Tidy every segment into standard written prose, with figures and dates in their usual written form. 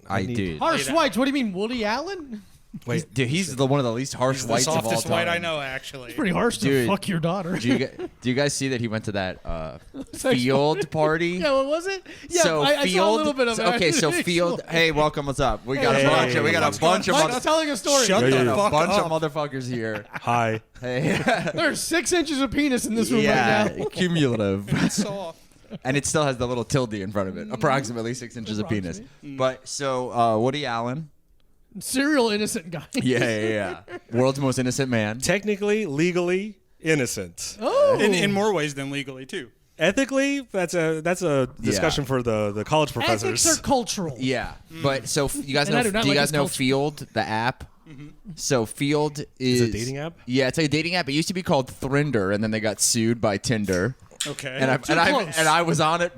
I do. Harsh whites. What do you mean, Woody Allen? Wait, he's one of the least harsh He's whites the of all time. softest white I know, actually. It's pretty harsh to fuck your daughter. Do you guys see that he went to that field party? Yeah, what was it? Yeah, so I saw a little bit of it. Okay, so field. Hey, welcome. What's up? We got a bunch of. Mike's telling a story. Shut the fuck bunch up. of motherfuckers here. Hi. Hey. There's 6 inches of penis in this room right now. Cumulative. It's soft. And it still has the little tilde in front of it. Approximately 6 inches of penis. But so Woody Allen. Serial innocent guy. Yeah. World's most innocent man. Technically, legally innocent. Oh. In more ways than legally, too. Ethically, that's a discussion for the college professors. Ethics are cultural. Yeah. But so you guys And I know do not like his culture. Field, the app? So Field is it a dating app? Yeah, it's like a dating app. It used to be called Thrinder, and then they got sued by Tinder. Okay. And close. I was on it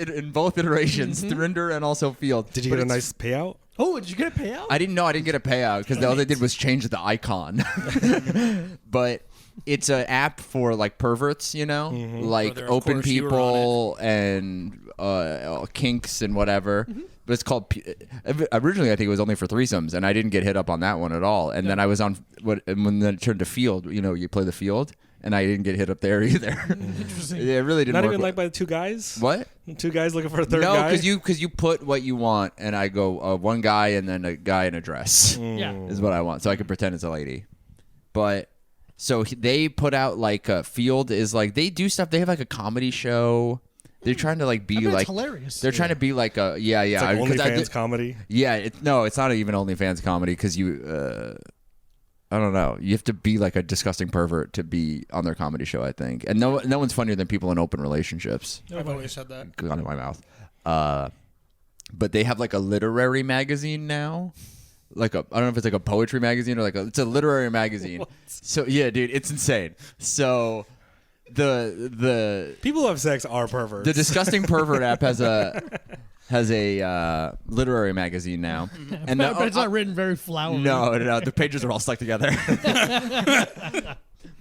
in both iterations, Thrinder and also Field. Did you get a nice payout? Oh, did you get a payout? I didn't know I didn't get a payout because all they did was change the icon. But it's an app for like perverts, you know, like Brother, of open course you were people and kinks and whatever. But it's called. Originally, I think it was only for threesomes, and I didn't get hit up on that one at all. And then I was on when it turned to Field. You know, you play the Field. And I didn't get hit up there either. Interesting. It really didn't Not work. even like by the two guys? What? 2 guys looking for a third guy? No, because you put what you want, and I go one guy and then a guy in a dress Yeah. is what I want, so I can pretend it's a lady. But so they put out like a Field is like they do stuff. They have like a comedy show. They're trying to like be bet like it's hilarious. They're trying to be like a yeah. It's like 'cause I OnlyFans did- comedy. Yeah, it's not even OnlyFans comedy because you. I don't know. You have to be like a disgusting pervert to be on their comedy show, I think. And no one's funnier than people in open relationships. I've always said that. Gone in my mouth. But they have like a literary magazine now. I don't know if it's like a poetry magazine or it's a literary magazine. So yeah, dude, it's insane. So the People who have sex are perverts. the disgusting pervert app has a literary magazine now, and but it's not written very flowery. No, the pages are all stuck together.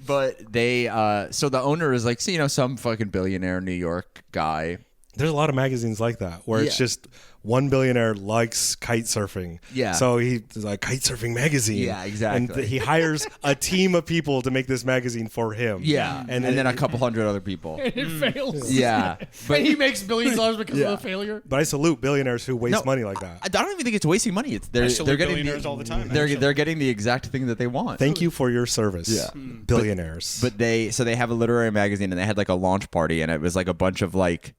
But they, so the owner is like, some fucking billionaire New York guy. There's a lot of magazines like that where it's just one billionaire likes kite surfing. Yeah. So he's like, kite surfing magazine. Yeah, exactly. And he hires a team of people to make this magazine for him. Yeah, and then a couple hundred other people. And it fails. Yeah, but And he makes billions of dollars because of the failure. But I salute billionaires who waste money like that. I don't even think it's wasting money. It's they're getting billionaires all the time. They're getting the exact thing that they want. Thank you for your service. Yeah. Billionaires. But they have a literary magazine, and they had like a launch party, and it was like a bunch of like,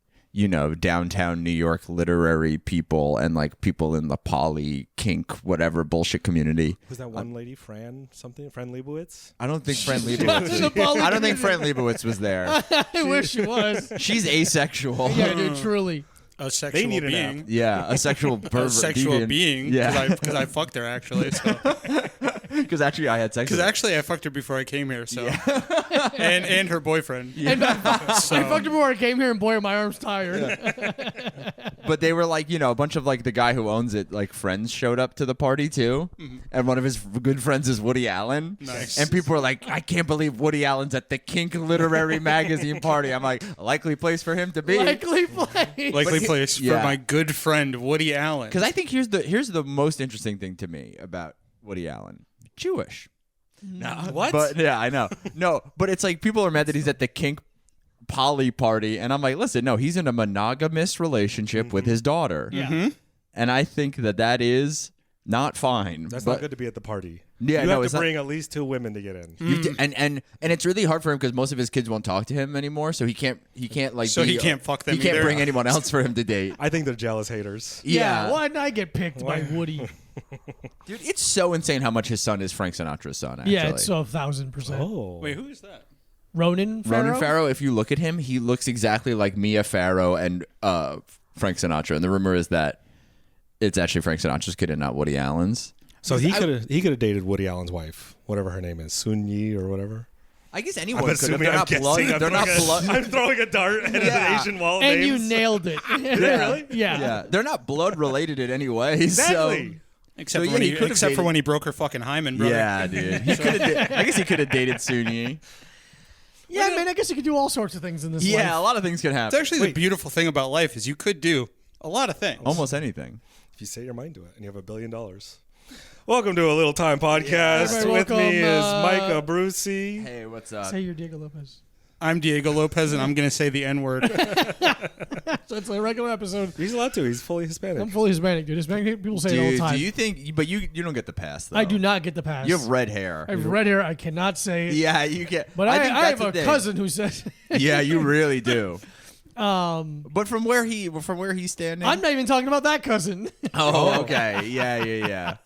downtown New York literary people and like people in the poly kink whatever bullshit community. Was that one lady, Fran Lebowitz? I don't think Fran Lebowitz. I don't think Fran Lebowitz was there. I wish she was. She's asexual. Yeah, dude, truly. A sexual need an being. Yeah, a sexual pervert. A sexual deviant. being. Yeah, Because I fucked her, actually. because actually I had sex. Because actually I fucked her before I came here. So and her boyfriend. And I fucked her before I came here, and boy, are my arms tired. But they were like, a bunch of like the guy who owns it, like friends showed up to the party too, and one of his good friends is Woody Allen. Nice. And people were like, I can't believe Woody Allen's at the Kink Literary Magazine party. I'm like, a likely place for him to be. Likely place. Likely place yeah. for my good friend Woody Allen. Because I think here's the most interesting thing to me about Woody Allen. Jewish. What? But yeah, I know. No, but it's like people are mad that he's at the kink poly party, and I'm like, listen, no, he's in a monogamous relationship with his daughter. Yeah. And I think that is not fine. That's not good to be at the party. Yeah, you no, have it's to not- bring at least 2 women to get in. And it's really hard for him because most of his kids won't talk to him anymore, so he can't like. So he can't fuck them He can't either. bring anyone else for him to date. I think they're jealous haters. Yeah. Why didn't I get picked by Woody? Dude, it's so insane how much his son is Frank Sinatra's son. Actually. Yeah, it's so 1,000%. Oh. Wait, who is that? Ronan Farrow? Ronan Farrow, if you look at him, he looks exactly like Mia Farrow and Frank Sinatra. And the rumor is that it's actually Frank Sinatra's kid and not Woody Allen's. So he could have dated Woody Allen's wife, whatever her name is, Sun Yi or whatever. I guess anyone I'm could. If assuming they're I'm not guessing. blood. They're not blood. I'm throwing a dart at an Asian wall of And names. you nailed it. Really? Yeah. Yeah, they're not blood related in any way. Exactly. Except, So, for, when yeah, he, he could've except for dated- when he broke her fucking hymen, So, brother. yeah, dude. He could have. I guess he could have dated Sun Yi. Yeah, man, I guess you could do all sorts of things in this life. Yeah, a lot of things could It's happen. actually the beautiful thing about life is you could do a lot of things. Almost anything. if you set your mind to it and you have $1 billion. Welcome to a Little Time Podcast. Everybody With welcome, me is Micah Brucey. Hey, what's up? Say you're Diego Lopez. I'm Diego Lopez, and I'm going to say the N-word. So it's a regular episode. He's allowed to. He's fully Hispanic. I'm fully Hispanic, dude. Hispanic people say it all the time. Do you think? But you don't get the pass though. I do not get the pass. You have red hair. I have red hair. I cannot say it. Yeah, you get. But I think have that's the a thing. cousin who says. Yeah, you really do. Um, But from where he's standing. I'm not even talking about that cousin. Oh, okay. Yeah.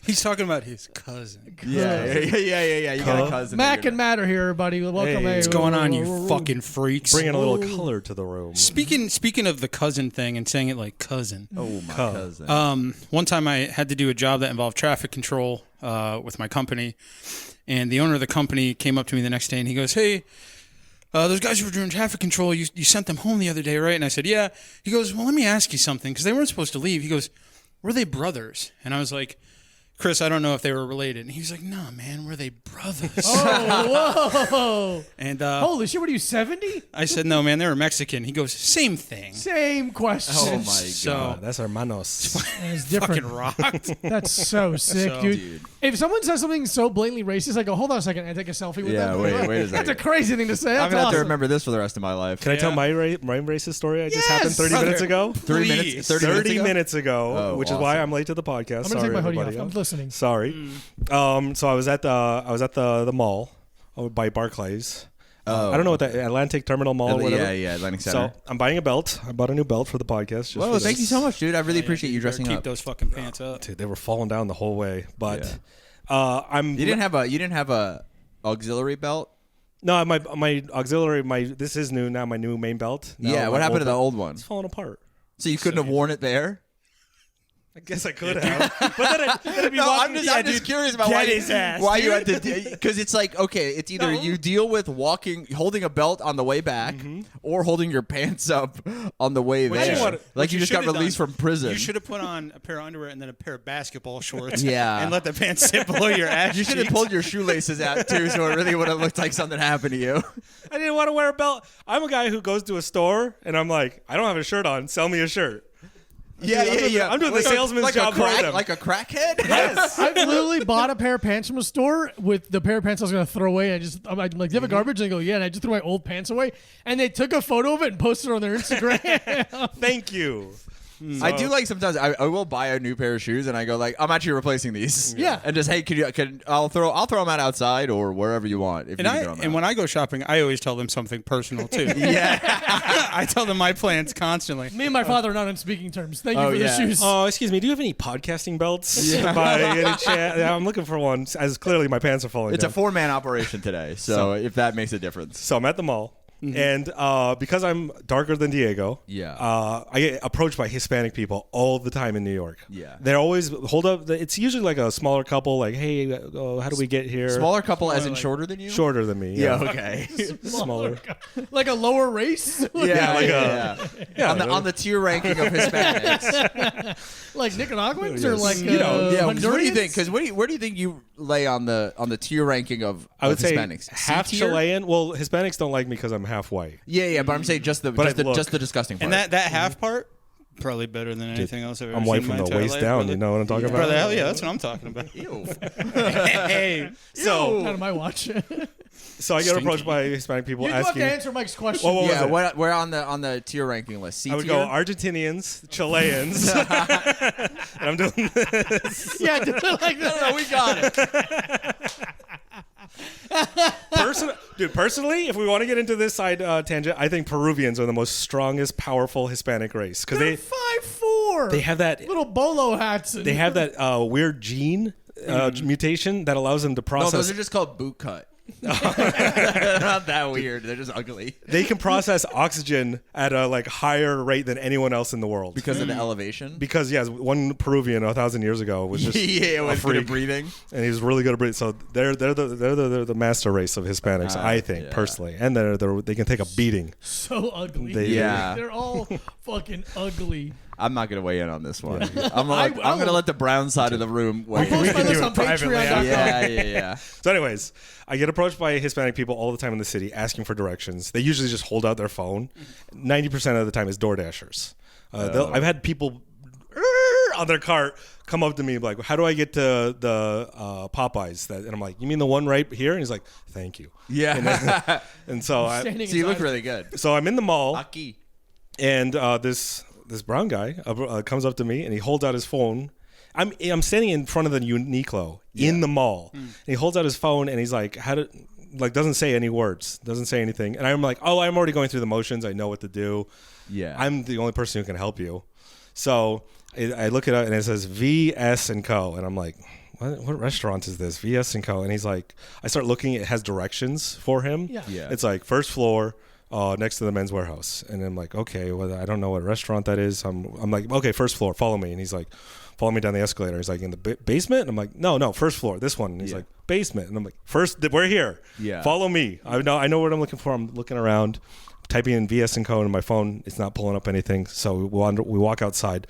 He's talking about his cousin. Yeah. You got a cousin. Mac that and Matt are here, everybody. Welcome. Hey. Hey, What's going on, you fucking freaks? Bringing a little color to the room. Speaking of the cousin thing and saying it like cousin. Oh, my cousin. One time I had to do a job that involved traffic control with my company, and the owner of the company came up to me the next day and he goes, "Hey, those guys who were doing traffic control, you sent them home the other day, right?" And I said, "Yeah." He goes, "Well, let me ask you something, because they weren't supposed to leave." He goes, "Were they brothers?" And I was like, "Chris, I don't know if they were related." And he was like, "No, man, were they brothers?" Oh, whoa. And Holy shit, what are you, 70? I said, "No, man, they were Mexican." He goes, "Same thing." Same question. Oh my So god. That's hermanos. It's different. fucking rocked. That's so sick, So- dude. If someone says something so blatantly racist, I go, hold on a second, and I take a selfie with Yeah, them. wait a That's a second. crazy thing to say. I'm That's gonna have to awesome. remember this for the rest of my life. Can I tell Yeah. my racist story? I just Yes, happened 30 brother. minutes ago. 3 minutes. Please. 30 minutes ago? ago, Oh, which is why awesome. I'm late to the podcast. I'm Sorry, gonna take my hoodie everybody off. I'm else. listening. Sorry. So I was at the mall by Barclays. Oh, I don't know what that Atlantic Terminal Mall or whatever. Yeah, Atlantic Center. So I'm buying a belt. I bought a new belt for the podcast. Just Whoa, for thank this. you so much, dude. I really appreciate you better dressing keep up. those fucking pants up. Dude, they were falling down the whole way. But Yeah. I'm You didn't have a auxiliary belt? no my auxiliary this is new now. My new main belt. Now Yeah, my what happened to the belt- old one? It's falling apart. So you couldn't have worn it there? I guess I could have. But then it'd be No, walking, I'm just curious about get his ass, why you had to, because it's like, okay, it's either you deal with holding a belt on the way back, or holding your pants up on the way What there. you what Like you just got should've released done, from prison. You should have put on a pair of underwear and then a pair of basketball shorts. Yeah. And let the pants sit below your ass. You should have cheeks. pulled your shoelaces out too, so it really would have looked like something happened to you. I didn't want to wear a belt. I'm a guy who goes to a store and I'm like, I don't have a shirt on. Sell me a shirt. I'm doing the salesman's job for them. Like a crackhead. Yes. I've literally bought a pair of pants from a store with the pair of pants I was going to throw away. I'm like, do you have a garbage? And they go, yeah. And I just threw my old pants away. And they took a photo of it and posted it on their Instagram. Thank you. I do like sometimes I will buy a new pair of shoes and I go like, I'm actually replacing these. Yeah. And just, hey, I'll throw them out outside or wherever you want. If And you can throw them out. when I go shopping, I always tell them something personal too. Yeah. I tell them my plans constantly. Me and my father are not on speaking terms. Thank you Oh, for the yeah. shoes. Oh, excuse me. Do you have any podcasting belts? By any chance? Yeah, I'm looking for one. As clearly my pants are falling It's a down. 4-man operation today. So if that makes a difference. So I'm at the mall. And because I'm darker than Diego, I get approached by Hispanic people all the time in New York. Yeah. They're always hold up. It's usually like a smaller couple, like, hey, how do we get here? Smaller couple as in shorter than you? Shorter than me. Yeah, okay. Smaller. Like a lower race? Yeah. Yeah, On the tier ranking of Hispanics. Like Nicaraguans or like Yeah, 'cause what do you Hondurans? think? Because where do you think you lay on the tier ranking of I would say Hispanics? half C-tier? Chilean. Well, Hispanics don't like me because I'm half white. Yeah, but I'm saying just the disgusting part. And that half part, probably better than anything else I've ever I'm seen white in from my the entire waist life, down. brother. You know what I'm talking about? Brother, hell yeah, that's what I'm talking about. Ew. Hey, So, Out of my watch. you so I get approached by Hispanic people do have asking. to answer Mike's question. What was Yeah, it? we're on the tier ranking list. C I would tier? go Argentinians, Chileans, and I'm doing this. Yeah, do it like that. No, we got it. Personally, if we want to get into this side tangent, I think Peruvians are the most strongest, powerful Hispanic race because They're 5'4". they have that little bolo hats. And they have that weird gene mutation that allows them to No, process. those are just called boot cut. They're not that weird. They're just ugly. They can process oxygen at a like higher rate than anyone else in the world. Because of the elevation? Because yes, one Peruvian 1,000 years ago was just yeah, it was a good at freak, breathing. and he was really good at breathing. So they're the master race of Hispanics, I think yeah. personally, and they can take a beating. so ugly. Yeah. They're all fucking ugly. I'm not going to weigh in on this one. I'm going to let the brown side of the room weigh Post in. my list do on it privately Patreon.com. Yeah. So, anyways, I get approached by Hispanic people all the time in the city asking for directions. They usually just hold out their phone. 90% of the time is Door Dashers. I've had people on their cart come up to me like, how do I get to the Popeyes? And I'm like, you mean the one right here? And he's like, thank you. Yeah. And so you look really good. So I'm in the mall, Aki. and this brown guy comes up to me and he holds out his phone. I'm standing in front of the Uniqlo in the mall. And he holds out his phone and he's like, doesn't say any words, doesn't say anything. And I'm like, oh, I'm already going through the motions. I know what to do. Yeah. I'm the only person who can help you. So I look it up and it says VS and Co. And I'm like, what restaurant is this? VS and Co. And he's like, I start looking. It has directions for him. Yeah. It's like first floor, next to the Men's Warehouse. And I'm like, okay, well, I don't know what restaurant that is. I'm like, okay, first floor, follow me. And he's like, follow me down the escalator. He's like, in the basement? And I'm like, no, first floor, this one. And he's like, basement. And I'm like, we're here. Yeah. Follow me. I know what I'm looking for. I'm looking around, typing in VS and Co. on my phone. It's not pulling up anything. So we walk outside.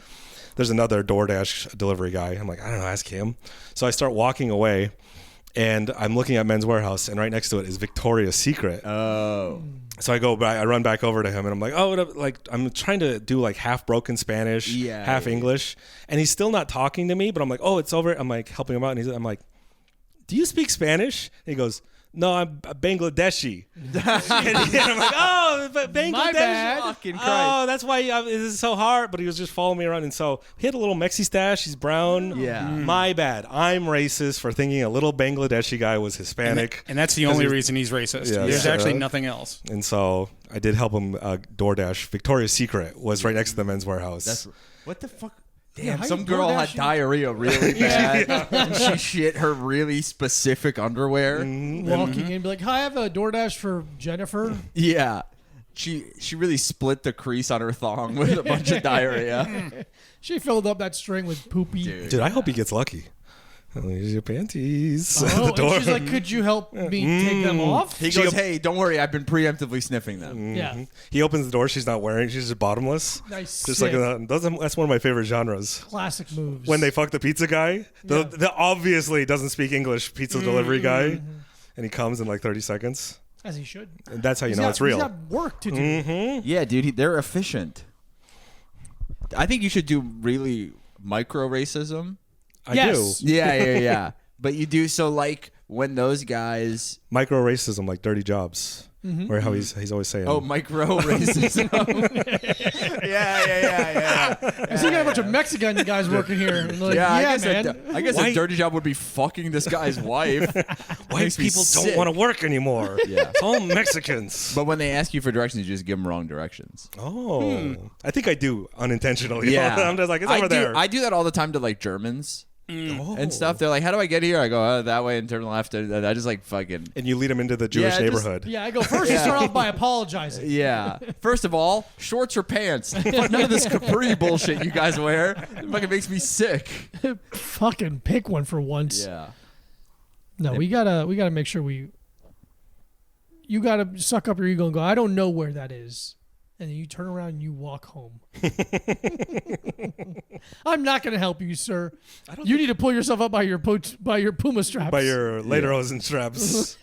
There's another DoorDash delivery guy. I'm like, I don't know, ask him. So I start walking away, and I'm looking at Men's Warehouse, and right next to it is Victoria's Secret. Oh. So I run back over to him, and I'm like, I'm trying to do like half broken Spanish, half English, and he's still not talking to me. But I'm like, oh, it's over. I'm like helping him out, and I'm like, do you speak Spanish? And he goes, no, I'm Bangladeshi. and I'm like, oh, Bangladesh. My bad. Fucking Christ. Oh, that's why this is so hard. But he was just following me around. And so he had a little Mexi stash. He's brown. Yeah. My bad. I'm racist for thinking a little Bangladeshi guy was Hispanic. And that's the only reason he's racist. Yeah, There's actually nothing else. And so I did help him DoorDash. Victoria's Secret was right next to the Men's Warehouse. What the fuck? Yeah, Damn, some girl had diarrhea really bad. And she shit her really specific underwear. Walking in, be like, hi, I have a DoorDash for Jennifer. Yeah. She really split the crease on her thong with a bunch of diarrhea. She filled up that string with poopy. Dude, I hope he gets lucky. Here's your panties. Oh, and she's like, could you help me take them off? He goes, hey, don't worry, I've been preemptively sniffing them. Yeah. He opens the door. She's not wearing. She's just bottomless. Nice. Just like that's one of my favorite genres. Classic moves. When they fuck the pizza guy, the obviously doesn't speak English pizza delivery guy, and he comes in like 30 seconds. As he should. And that's how you know it's real. He's got work to do. Yeah, dude, they're efficient. I think you should do really micro racism. I Yes. do. Yeah. But you do so like when those guys. Micro racism, like dirty jobs, where how he's always saying. Oh, micro racism. yeah. I see you got a bunch of Mexican guys working here. And like, I yeah, guess man. I guess a dirty job would be fucking this guy's wife. white people don't want to work anymore. Yeah. It's all Mexicans. But when they ask you for directions, you just give them wrong directions. Oh, I think I do unintentionally. Yeah, I'm just like, it's over there. I do that all the time to like Germans. And stuff. They're like, how do I get here? I go, that way and turn left. And I just like fucking. And you lead them into the Jewish neighborhood. Yeah, I go first. You start off by apologizing. Yeah. First of all, shorts or pants. None of this capri bullshit you guys wear. It fucking makes me sick. Fucking pick one for once. Yeah. No, we gotta make sure you gotta suck up your ego and go, I don't know where that is. And then you turn around and you walk home. I'm not going to help you, sir. You need to pull yourself up by your Puma straps. By your lederhosen straps.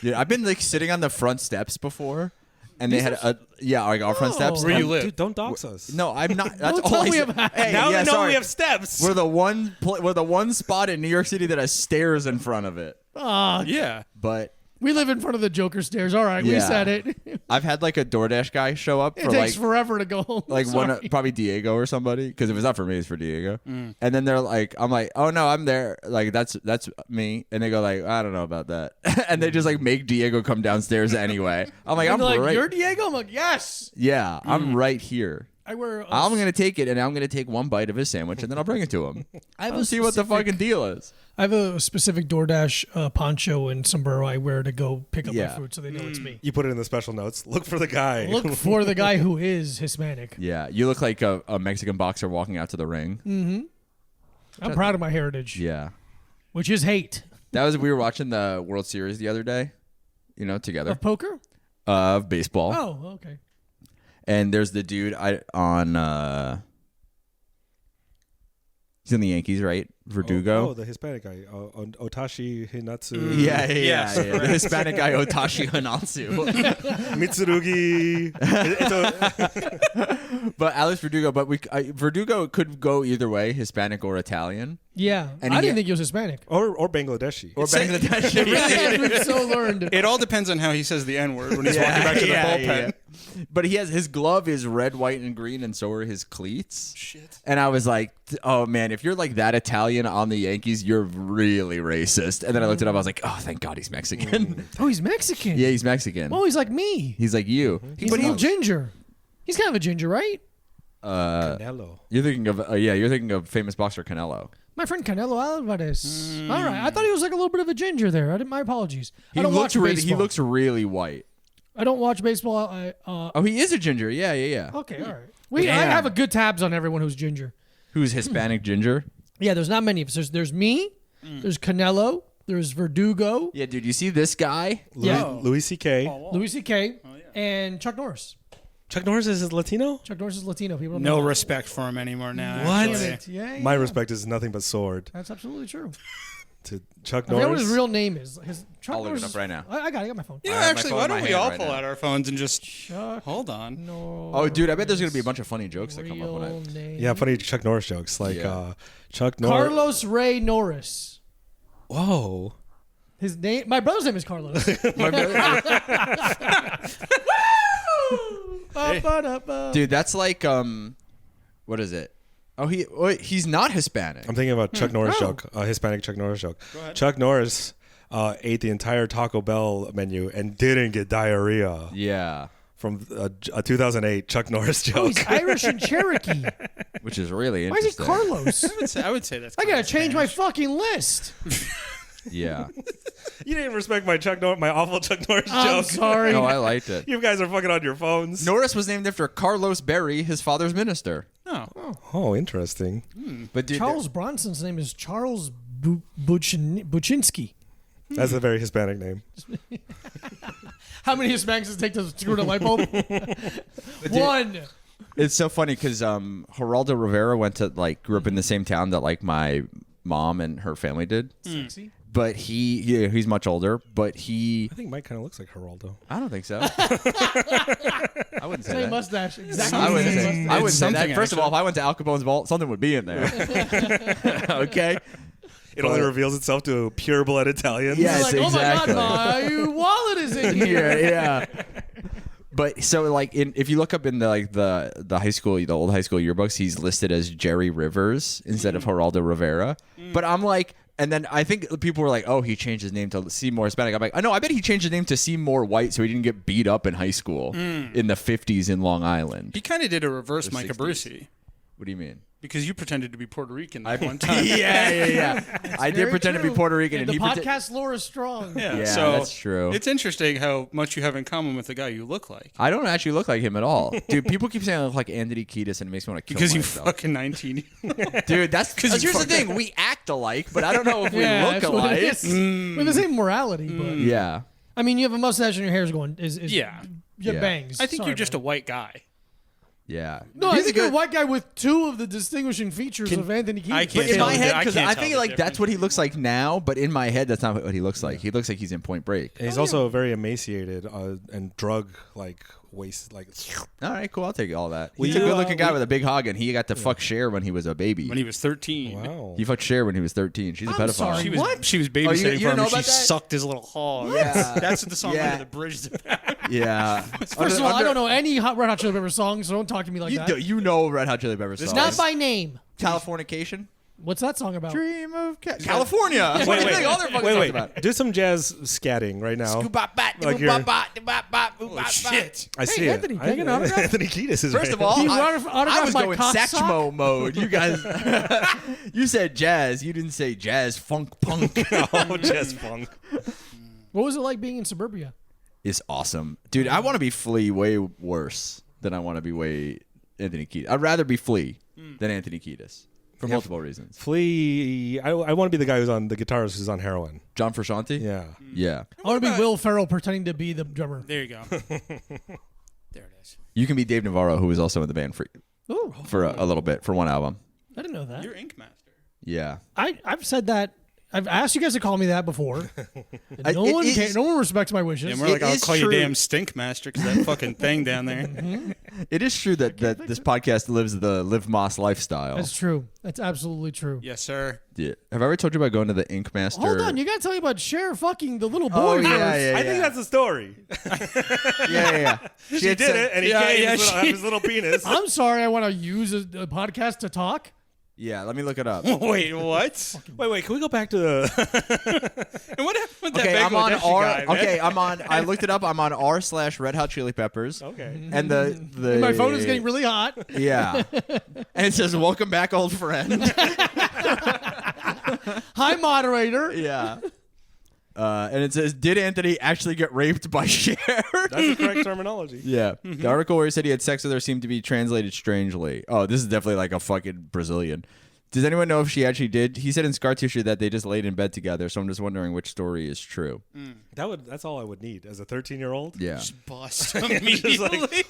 Yeah, I've been like sitting on the front steps before, and they had our front steps. Where you live? Dude, don't dox us. No, I'm not. That's Don't all tell I me said. about- Hey, Now yeah, we know sorry. we have steps. We're the one spot in New York City that has stairs in front of it. Yeah. But We live in front of the Joker stairs. All right, we Yeah. said it. I've had like a DoorDash guy show up It for takes like forever to go home. like Sorry. probably Diego or somebody, because if it's not for me, it's for Diego. And then they're like, I'm like, oh no, I'm there. Like that's me. And they go like, I don't know about that. And they just like make Diego come downstairs anyway. I'm like, And I'm they're like, right. you're Diego? I'm like, yes. Yeah, I'm right here. I wear. I'm gonna take it, and I'm gonna take one bite of his sandwich, and then I'll bring it to him. I'll see what the fucking deal is. I have a specific DoorDash poncho and sombrero I wear to go pick up my Yeah. food, so they know it's me. You put it in the special notes. Look for the guy. Look for the guy who is Hispanic. Yeah, you look like a Mexican boxer walking out to the ring. I'm proud of my heritage, Yeah, which is hate we were watching the World Series the other day, together of poker. of baseball. Oh, okay. And there's the dude on he's in the Yankees, right? Verdugo. Oh, the Hispanic guy. Otashi Hinatsu. Yeah. The Hispanic guy Otashi Hanatsu. Mitsurugi. But Alex Verdugo. But Verdugo could go either way, Hispanic or Italian. Yeah, And I he- didn't think he was Hispanic. Or Bangladeshi. Or Bangladesh. We've so learned. It all depends on how he says the N-word when he's walking back to the bullpen. But his glove is red, white, and green, and so are his cleats. Shit. And I was like, oh man, if you're like that Italian on the Yankees, you're really racist. And then I looked it up. I was like, oh, thank God he's Mexican. Oh, he's Mexican. Yeah, he's Mexican. Oh, he's like me. He's like you. He's a little ginger. He's kind of a ginger, right? Canelo. You're thinking of you're thinking of famous boxer Canelo. My friend Canelo Alvarez. All right, I thought he was like a little bit of a ginger there. My apologies. I don't watch baseball. He looks really white. I don't watch baseball. Oh, he is a ginger. Yeah. Okay, all right. I have a good tabs on everyone who's ginger. Who's Hispanic ginger? Yeah, there's not many of us. There's me. There's Canelo. There's Verdugo. Yeah, dude. You see this guy? Louis C.K. Louis C.K. And Chuck Norris. Chuck Norris is Latino? Chuck Norris is Latino. People don't No know. respect for him anymore now. What? actually. Yeah, My respect is nothing but sword That's absolutely true. to Chuck I forget what Norris. his real name is. Chuck I'll look it Norris up right now. I got my phone. You know, I have my actually, phone why in my don't we hand all right pull now. out our phones and just Chuck hold on? Norris. Oh, dude, I bet there's gonna be a bunch of funny jokes that come up when I. Real name. Yeah, funny Chuck Norris jokes. Like Yeah. Chuck Norris. Carlos Ray Norris. Whoa. His name. My brother's name is Carlos. Dude, that's like what is it? Oh, he's not Hispanic. I'm thinking about Chuck Norris Oh. joke, Hispanic Chuck Norris joke. Chuck Norris ate the entire Taco Bell menu and didn't get diarrhea Yeah, from a 2008 Chuck Norris Oh, joke. he's Irish and Cherokee. which is really Why is he interesting. Carlos? I would say that's. I gotta change my fucking list. Yeah. You didn't respect my awful Chuck Norris I'm joke. sorry. No, I liked it. You guys are fucking on your phones. Norris was named after Carlos Berry, his father's minister. No. Oh, interesting. But dude, Charles Bronson's name is Charles Buczynski. That's a very Hispanic name. How many Hispanics does it take to screw a light bulb? One. it's so funny because Geraldo Rivera grew up in the same town that like my mom and her family did. Sexy. But he's much older. But I think Mike kind of looks like Geraldo. I don't think so. I wouldn't say Same that. mustache. Exactly. I wouldn't the same say, mustache. I wouldn't say that. something, First of all, if I went to Al Capone's vault, something would be in there. Okay. It only reveals itself to pure-blood Italians. Yeah. He's Yes, like, exactly. oh my God, my wallet is in here. Yeah. But so like if you look up in the high school, the old high school yearbooks, he's listed as Jerry Rivers instead of Geraldo Rivera. But I'm like, and then I think people were like, oh, he changed his name to Seymour Hispanic. I'm like, I know, I bet he changed his name to Seymour White so he didn't get beat up in high school in the 50s in Long Island. He kind of did a reverse Or Micah 60s. Brucey What do you mean? because you pretended to be Puerto Rican that one time. Yeah. I did Very pretend to true. be Puerto Rican. And And the he podcast lore is strong. Yeah, so that's true. It's interesting how much you have in common with the guy you look like. I don't actually look like him at all. Dude, people keep saying I look like Anthony Kiedis and it makes me want to kill Because you myself. fucking 19. Dude, that's you here's the fucking- thing. We act alike, but I don't know if we Yeah, look that's what it alike. is. We have the same morality, but Yeah. I mean, you have a mustache and your hair's going. Yeah. You have Yeah. bangs. I think Sorry, you're just a man. white guy. Yeah. No, I He's think you're a white guy with two of the distinguishing features of Anthony Kiedis. I can't But in tell my the- head, I because can't I tell think the like that's difference. what he looks like now, but in my head, that's not what he looks like. He looks like he's in Point Break. He's also very emaciated and drug waste All right, cool. I'll take all that. We- He's a good-looking guy with a big hog, and he got to fuck Cher when he was a baby. When he was 13. Wow. He fucked Cher when he was 13. She's a I'm pedophile. sorry. She was What? she was you babysitting didn't for him know and she about that? sucked his little hog. Yeah. That's what the song Yeah. under the bridge is about. Yeah. First of all, I don't know any Red Hot Chili Peppers songs, so don't talk to me like that. You know Red Hot Chili Peppers songs. Not by name. Californication? What's that song about? Dream of California. What do you think all their fucking songs about? Do some jazz scatting right now. Like you're- Holy shit. I see Anthony, it. take an autograph? Anthony Kiedis is First right. of all, Can you I autograph was my going cock Satchmo mode. You guys, you said jazz. You didn't say jazz, funk, punk. oh, jazz funk. What was it like being in suburbia? It's awesome, dude. I want to be Flea way worse than I want to be Anthony Kiedis. I'd rather be Flea than Anthony Kiedis for multiple reasons. Flea. I want to be the guy who's on the guitarist who's on heroin. John Frusciante. Yeah. Yeah. I want to be Will Ferrell pretending to be the drummer. There you go. There it is. You can be Dave Navarro, who was also in the band Ooh, for a little bit for one album. I didn't know that. You're Ink Master. Yeah. I've said that. I've asked you guys to call me that before. And no one respects my wishes. And we're like, I'll is call true. you damn stink master because that fucking thing down there. It is true that this podcast lives the Live Moss lifestyle. That's true. That's absolutely true. Yes, sir. Yeah. Have I ever told you about going to the Ink Master? Hold on, you gotta tell me about Cher fucking the little boy. Oh, first. yeah. I think that's the story. Yeah. She had did said- it, and he Yeah, came yeah, have his little penis. I'm sorry, I want to use a podcast to talk. Yeah, let me look it up. Wait, what? Wait, can we go back to the... And what happened with that Okay, I'm on Bangladeshi R. guy, man? Okay, I'm on. I looked it up. I'm on R/Red Hot Chili Peppers. Okay. And the My phone is getting really hot. Yeah. And it says, "Welcome back, old friend." Hi, moderator. Yeah. And it says, "Did Anthony actually get raped by Cher?" That's the correct terminology. Yeah. The article where he said he had sex with her seemed to be translated strangely. Oh, this is definitely like a fucking Brazilian. Does anyone know if she actually did? He said in Scar Tissue that they just laid in bed together, so I'm just wondering which story is true. That's all I would need as a 13-year-old. Yeah. Just bust immediately.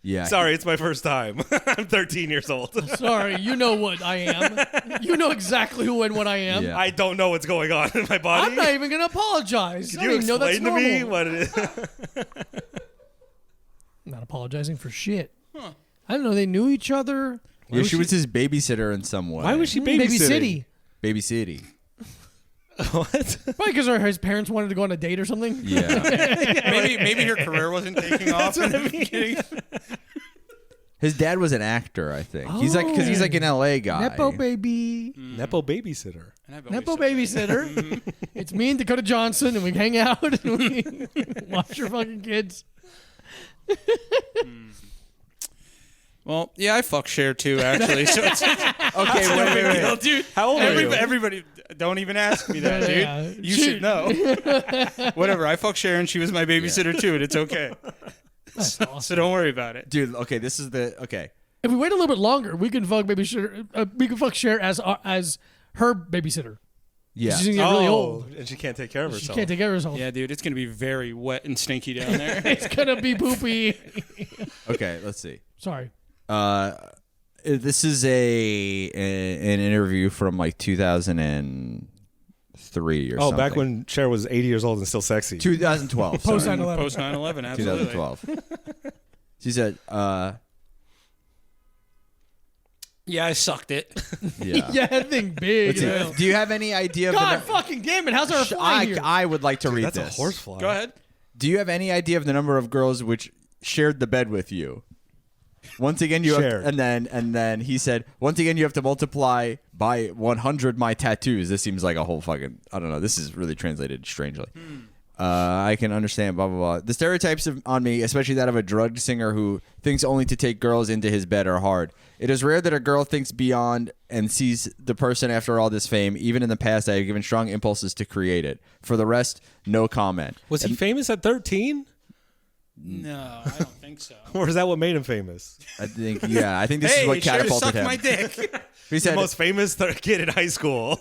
Yeah. Sorry, it's my first time. I'm 13 years old. Sorry, you know what I am. You know exactly who and what I am. Yeah. I don't know what's going on in my body. I'm not even gonna apologize. Can I you don't even know that's explain to me normal. what it is? I'm not apologizing for shit. I didn't know they knew each other. Yeah, she was his babysitter in some way. Why was she Baby babysitting? City. Baby City? What? Probably because his parents wanted to go on a date or something. Yeah. maybe her career wasn't taking off. In the beginning. His dad was an actor, I think. He's like, because he's like an LA guy. Nepo baby. Nepo babysitter. And I've always Nepo said babysitter. It's me and Dakota Johnson, and we hang out and we watch your fucking kids. Well, yeah, I fuck Cher too, actually. So it's Okay, no wait, big wait, deal, wait. dude. How old are you? Everybody, don't even ask me that, dude. Yeah. You should know. Whatever. I fuck Cher and she was my babysitter too, and it's okay. That's awesome. So don't worry about it. Dude, okay, this is the, okay. If we wait a little bit longer, we can fuck baby Cher. We can fuck Cher as her babysitter. Yeah. She's gonna get really old. And she can't take care of She herself. can't take care of herself. Yeah, dude, it's gonna be very wet and stinky down there. It's gonna be poopy. Okay, let's see. Sorry. This is an interview from like 2003 or something. Back when Cher was 80 years old and still sexy. 2012. Post sorry. 9/11. Post 9/11, absolutely. 2012. She said, Yeah, I sucked it. yeah. Yeah, that thing big. Let's see. Do you have any idea of God the fucking damn it! How's our flying here? I would like to read That's this. a horsefly. Go ahead. Do you have any idea of the number of girls which shared the bed with you? Once again, you have, Shared. and then he said, once again, you have to multiply by 100 my tattoos. This seems like a whole fucking, I don't know. This is really translated strangely. I can understand, blah, blah, blah. The stereotypes on me, especially that of a drug singer who thinks only to take girls into his bed, are hard. It is rare that a girl thinks beyond and sees the person after all this fame. Even in the past, I have given strong impulses to create it. For the rest, no comment. Was he famous at 13? No, I don't think so. Or is that what made him famous? I think this is Hey, what Cher catapulted sucked him. my dick. He The said, most famous kid in high school.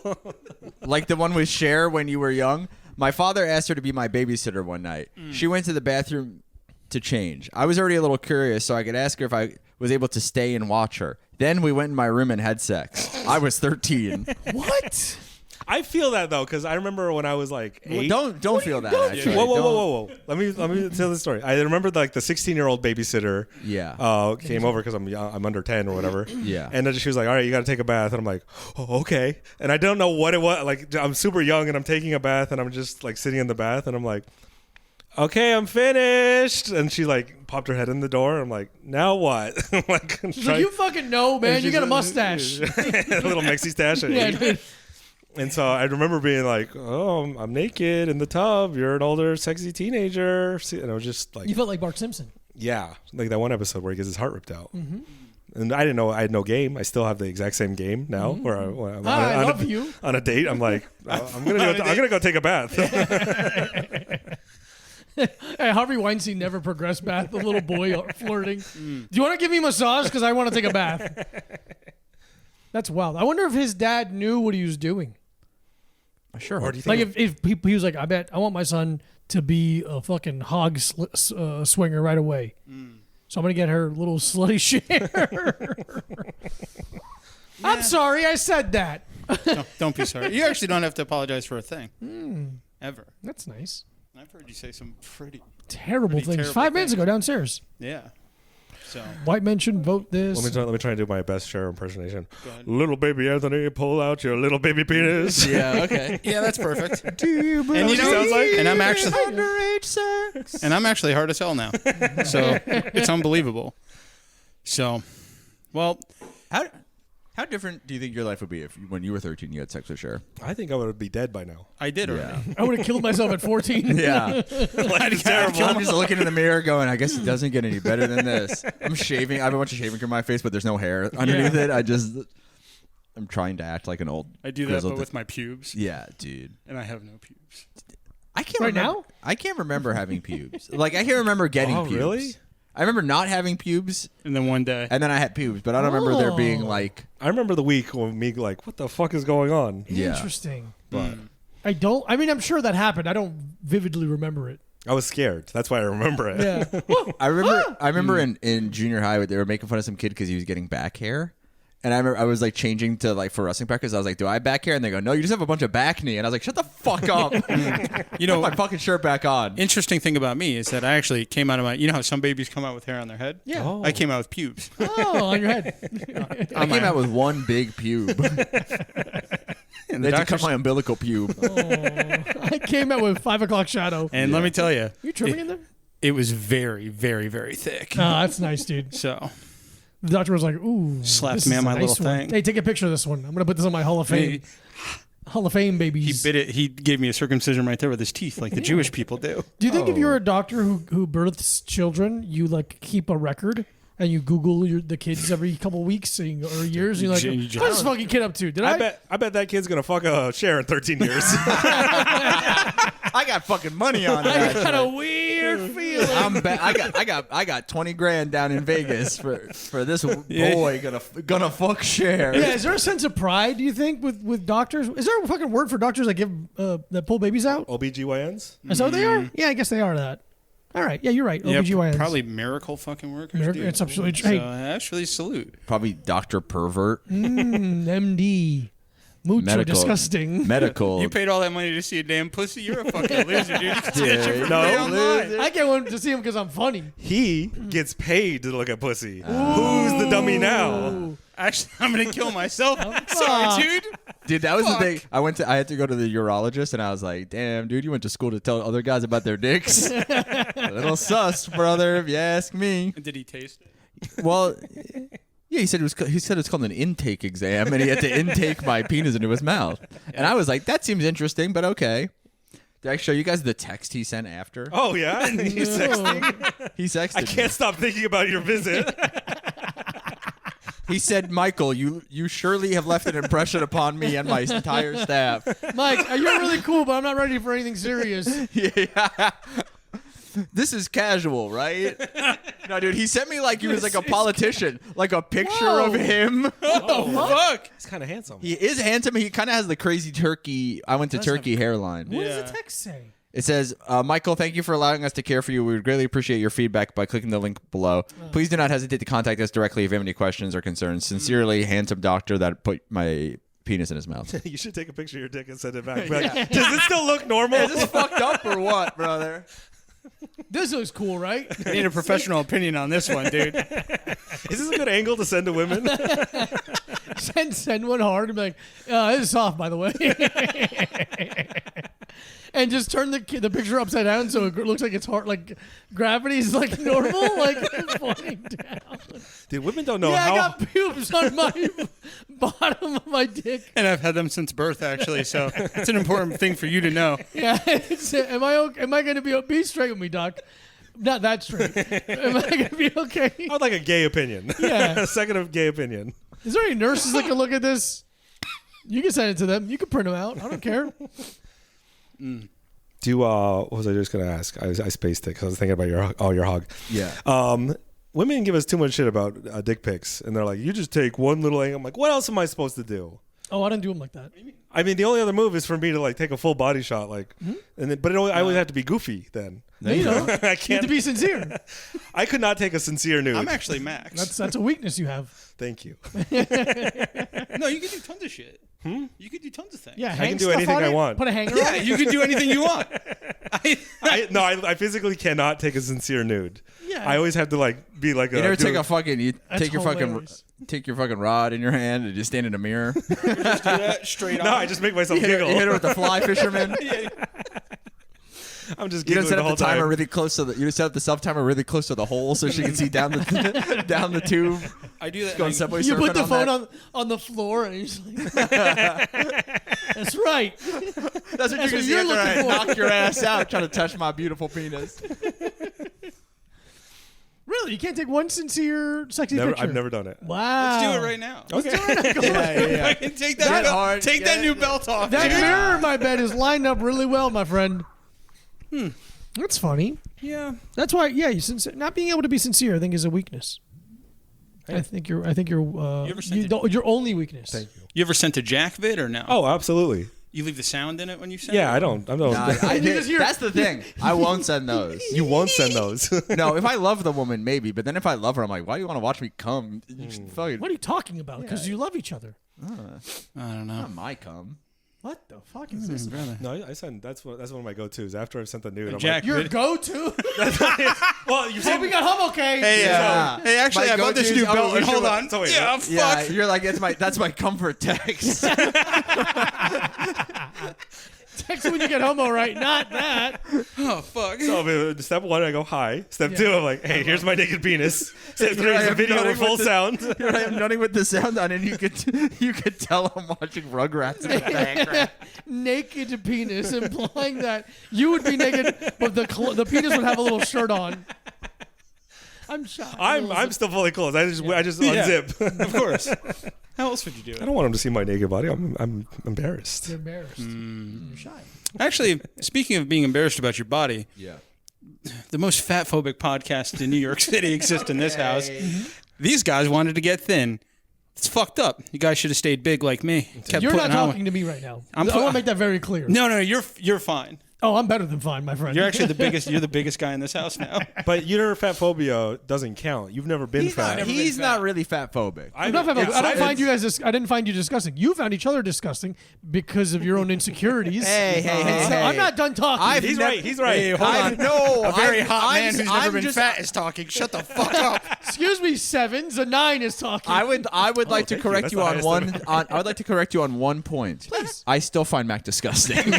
like the one with Cher when you were young. My father asked her to be my babysitter one night. She went to the bathroom to change. I was already a little curious, so I could ask her if I was able to stay and watch her. Then we went in my room and had sex. I was 13. What? I feel that though, because I remember when I was like 8. Don't feel that. Actually. Whoa. Let me tell the story. I remember like the 16-year-old babysitter. Yeah. Came over because I'm under 10 or whatever. Yeah. And then she was like, "All right, you got to take a bath." And I'm like, "Oh, okay." And I don't know what it was. Like I'm super young and I'm taking a bath and I'm just like sitting in the bath and I'm like, "Okay, I'm finished." And she like popped her head in the door. I'm like, "Now what?" I'm like, She's like, you fucking know, man. You got a mustache. a little Mexi stash. Yeah, dude. And so I remember being like, "Oh, I'm naked in the tub. You're an older, sexy teenager." And I was just like, You felt like Bart Simpson. yeah, like that one episode where he gets his heart ripped out. Mm-hmm. And I didn't know I had no game. I still have the exact same game now. Where I'm I love you. on a date. I'm like, I'm gonna go take a bath. Hey, Harvey Weinstein never progressed bath. The little boy flirting. Do you want to give me a massage? Because I want to take a bath. That's wild. I wonder if his dad knew what he was doing. Sure. Or do you think Like if he was like, I bet I want my son to be a fucking hog swinger right away. So I'm gonna get her little slutty Cher. I'm sorry I said that. Don't be sorry. You actually don't have to apologize for a thing. Ever. That's nice. I've heard you say some pretty Terrible things. terrible 5 minutes things. ago downstairs. Yeah. So White men shouldn't vote this. Let me try and do my best Cher impersonation. Go ahead. Little baby Anthony, pull out your little baby penis. Yeah, okay. yeah, that's perfect. Do you And you know, sounds like? and I'm actually underage sex? and I'm actually hard as hell now. So it's unbelievable. So, well, How different do you think your life would be if when you were 13 you had sex with Cher? I think I would be dead by now. I did already. I would have killed myself at 14. Yeah. Life is terrible. I'm just looking in the mirror going, I guess it doesn't get any better than this. I'm shaving. I have a bunch of shaving cream on my face, but there's no hair underneath it. I'm trying to act like an old I do that, grizzled- but with my pubes, Yeah, dude. and I have no pubes. I can't Right remember, now? I can't remember having pubes. Like, I can't remember getting Oh, pubes. really? I remember not having pubes, And then one day, and then I had pubes, but I don't remember there being Oh. like, I remember the week when me like, what the fuck is going on? yeah. Interesting. But I mean, I'm sure that happened. I don't vividly remember it. I was scared. That's why I remember it. Yeah. I remember in junior high they were making fun of some kid because he was getting back hair. And I remember I was like changing to like for wrestling practice. I was like, "Do I have back hair?" And they go, "No, you just have a bunch of back knee." And I was like, "Shut the fuck up!" you know, Put my fucking shirt back on. interesting thing about me is that I actually came out of my. You know how some babies come out with hair on their head? Yeah. Oh. I came out with pubes. Oh, on your head. I came out with one big pube. And They the had to cut doctors- my umbilical pube. I came out with 5 o'clock shadow. and let me tell you, You trimming in there? it was very, very, very thick. Oh, that's nice, dude. So The doctor was like, "Ooh, Slapped this me is on a my nice little one. thing. Hey, take a picture of this one. I'm gonna put this on my Hall of Fame. Hall of Fame, he babies." bit it. He gave me a circumcision right there with his teeth, like the Jewish people do. Do you think if you're a doctor who births children, you like keep a record and you Google the kids every couple weeks or years? And you're like, You "What's this fucking kid up to?" Did I? I bet that kid's gonna fuck a Cher in 13 years. I got fucking money on I that. got a weird feeling. I got 20 grand down in Vegas for this boy gonna fuck Cher. Yeah, is there a sense of pride? Do you think with doctors? Is there a fucking word for doctors that give that pull babies out? OBGYNs? Is that what they are? Yeah, I guess they are that. All right. Yeah, you're right. OBGYNs. probably miracle fucking workers. dude. It's absolutely So true. actually, salute. Probably Dr. Pervert. MD. Mucho Medical. disgusting. Medical. You paid all that money to see a damn pussy. You're a fucking loser, dude. You can see that shit for No, free online. I get one to see him because I'm funny. He gets paid to look at pussy. Who's the dummy now? Actually, I'm gonna kill myself. Sorry, dude. Dude, that was the thing. I had to go to the urologist, and I was like, "Damn, dude, you went to school to tell other guys about their dicks." A little sus, brother, if you ask me. Did he taste it? Well, yeah, he said it's called an intake exam, and he had to intake my penis into his mouth. And I was like, "That seems interesting, but okay." Did I show you guys the text he sent after? Oh yeah, you sexting? He sexted. I can't stop thinking about your visit. He said, "Michael, you surely have left an impression upon me and my entire staff." Mike, you're really cool, but I'm not ready for anything serious. Yeah. This is casual, right? No, dude, he sent me like he was like a politician, like a picture of him. What the fuck? He's kind of handsome. He is handsome. He kind of has the crazy turkey. I went to Turkey hairline. What Yeah. does the text say? It says, Michael, thank you for allowing us to care for you. We would greatly appreciate your feedback by clicking the link below. Please do not hesitate to contact us directly if you have any questions or concerns. Sincerely, handsome doctor that put my penis in his mouth. You should take a picture of your dick and send it back. Be like, does it still look normal? Is this fucked up or what, brother? This looks cool, right? I need a professional opinion on this one, dude. Is this a good angle to send to women? send one hard and be like, this is soft, by the way. And just turn the picture upside down so it looks like it's hard, like gravity is like normal, like falling down. Dude, women don't know Yeah, how. I got pubes on my bottom of my dick. And I've had them since birth, actually. So it's an important thing for you to know. Yeah, am I going to be straight with me, doc? Not that straight. Am I going to be okay? I would like a gay opinion. Yeah. A second of gay opinion. Is there any nurses that can look at this? You can send it to them. You can print them out. I don't care. What was I just gonna ask? I spaced it because I was thinking about your hog. Yeah. Women give us too much shit about dick pics, and they're like, "You just take one little angle." I'm like, "What else am I supposed to do?" Oh, I didn't do them like that. I mean, the only other move is for me to like take a full body shot, like, and then, but I always have to be goofy then. You know, I you have can't. to be sincere. I could not take a sincere nude. I'm actually Max. That's a weakness you have. Thank you. No, you can do tons of shit. You can do tons of things. Yeah, I can do anything I want. Put a hanger Yeah, on it. you can do anything you want. I physically cannot take a sincere nude. Yeah. I always have to like be like You a. never do take a- a fucking. You That's take your hilarious. take your fucking rod in your hand and just stand in a mirror. Just do that straight on. No, I just make myself You giggle. hit her with the fly fisherman. I'm just You giggling don't set the up whole the timer time. really close to the. You set up the self timer really close to the hole so she can see down the down the tube. I do that. Going I- Subway You surfing put the on phone that. on the floor and you're just like, that's right. That's what That's you're what you're gonna looking for. knock your ass out trying to touch my beautiful penis. Really? You can't take one sincere, sexy picture? I've never done it. Wow. Let's do it right now. Yeah. I can take that, Get hard, take that new belt off. That dude. mirror in my bed is lined up really well, my friend. That's funny. Yeah. That's why, yeah, not being able to be sincere, I think, is a weakness. I think you're ever sent your only weakness. Thank you. You ever sent a Jack vid or no? Oh, absolutely. You leave the sound in it when you send Yeah, it? I don't. Nah, that's the thing. I won't send those. You won't send those. No, if I love the woman, maybe. But then if I love her, I'm like, why do you want to watch me come? You just fucking. What are you talking about? Because you love each other. I don't know. Not my cum. What the fuck is this? Brother. No, I send. That's one of my go-tos. After I've sent the nude, I'm Jack Your vid. go-to? well, you Oh, we got hum okay. Hey, Yeah. hey, actually, My I bought this go-tos- new oh, belt. we And hold should- on. so wait, Yeah, what? Yeah, fuck. you're like that's my comfort text. Text when you get homo, right? Not that. Oh, fuck. So step one, I go hi. Step two, I'm like, hey, here's my naked penis. Step three I is a am video nutting with full with the- sound. Here I am nutting with the sound on, and you could tell I'm watching Rugrats in the background. Naked penis, implying that you would be naked, but the penis would have a little shirt on. I'm shocked. I'm still fully clothed. I just unzip. Of course. How else would you do I it? don't want him to see my naked body. I'm embarrassed. You're embarrassed. You're shy. Actually, speaking of being embarrassed about your body, Yeah. the most fat-phobic podcasts in New York City exist in this house. These guys wanted to get thin. It's fucked up. You guys should have stayed big like me. Kept You're not putting on- talking to me right now. I I'm want fu- to make that very clear. No, you're fine. Oh, I'm better than fine, my friend. You're actually the biggest. You're the biggest guy in this house now. But your fat phobia doesn't count. You've never been fat. He's not really fat phobic. I'm not fat. I don't find you guys. I didn't find you disgusting. You found each other disgusting because of your own insecurities. So I'm not done talking. He's right. He's right. Hey, hold on. No, A very I'm- hot man I'm- who's I'm never been just- fat is talking. Shut the fuck up. Excuse me, sevens. A 9 is talking. I would like to thank you. correct That's you the on highest one. ever. I would like to correct you on one point. Please. I still find Mac disgusting.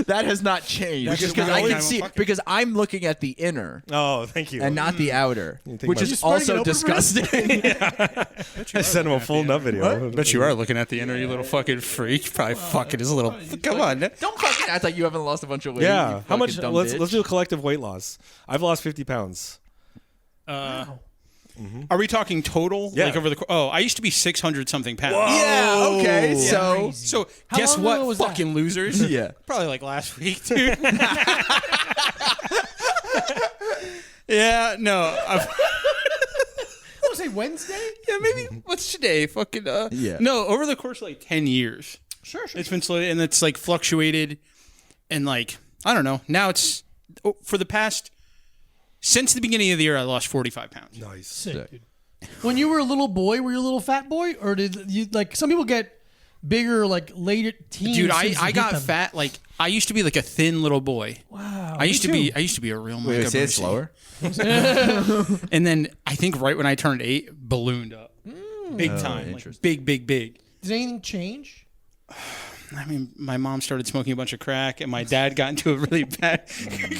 That has not changed That's just because what I we can always- see because I'm looking at the inner Oh, thank you. and not the outer, think which my- is You spreading it also open for us? disgusting. I sent him a full nut video. Bet you are looking at the inner, you little fucking freak. Probably fucking his little. Come on. Don't fucking act like you haven't lost a bunch of weight. Yeah. you How much? fucking dumb Let's bitch. do a collective weight loss. I've lost 50 pounds. Are we talking total? Yeah. Like over the. I used to be 600 something pounds. Yeah. Okay. So. So How guess long ago what? was that? Fucking losers. Yeah. Probably like last week, dude. Yeah. No. I want to say Wednesday. Yeah. Maybe. What's today? Fucking. Yeah. No. Over the course of like 10 years, Sure. it's been slowly, and it's like fluctuated, and like I don't know. Now it's for the past. Since the beginning of the year, I lost 45 pounds. Nice. Sick, dude. When you were a little boy, were you a little fat boy, or did you like? Some people get bigger like later teens. Dude, since I you got hit them. fat. Like I used to be like a thin little boy. Wow. I used to be a real. Wait, say it slower. And then I think right when I turned 8, ballooned up, big time, like interesting. big. Did anything change? I mean, my mom started smoking a bunch of crack, and my dad got into a really bad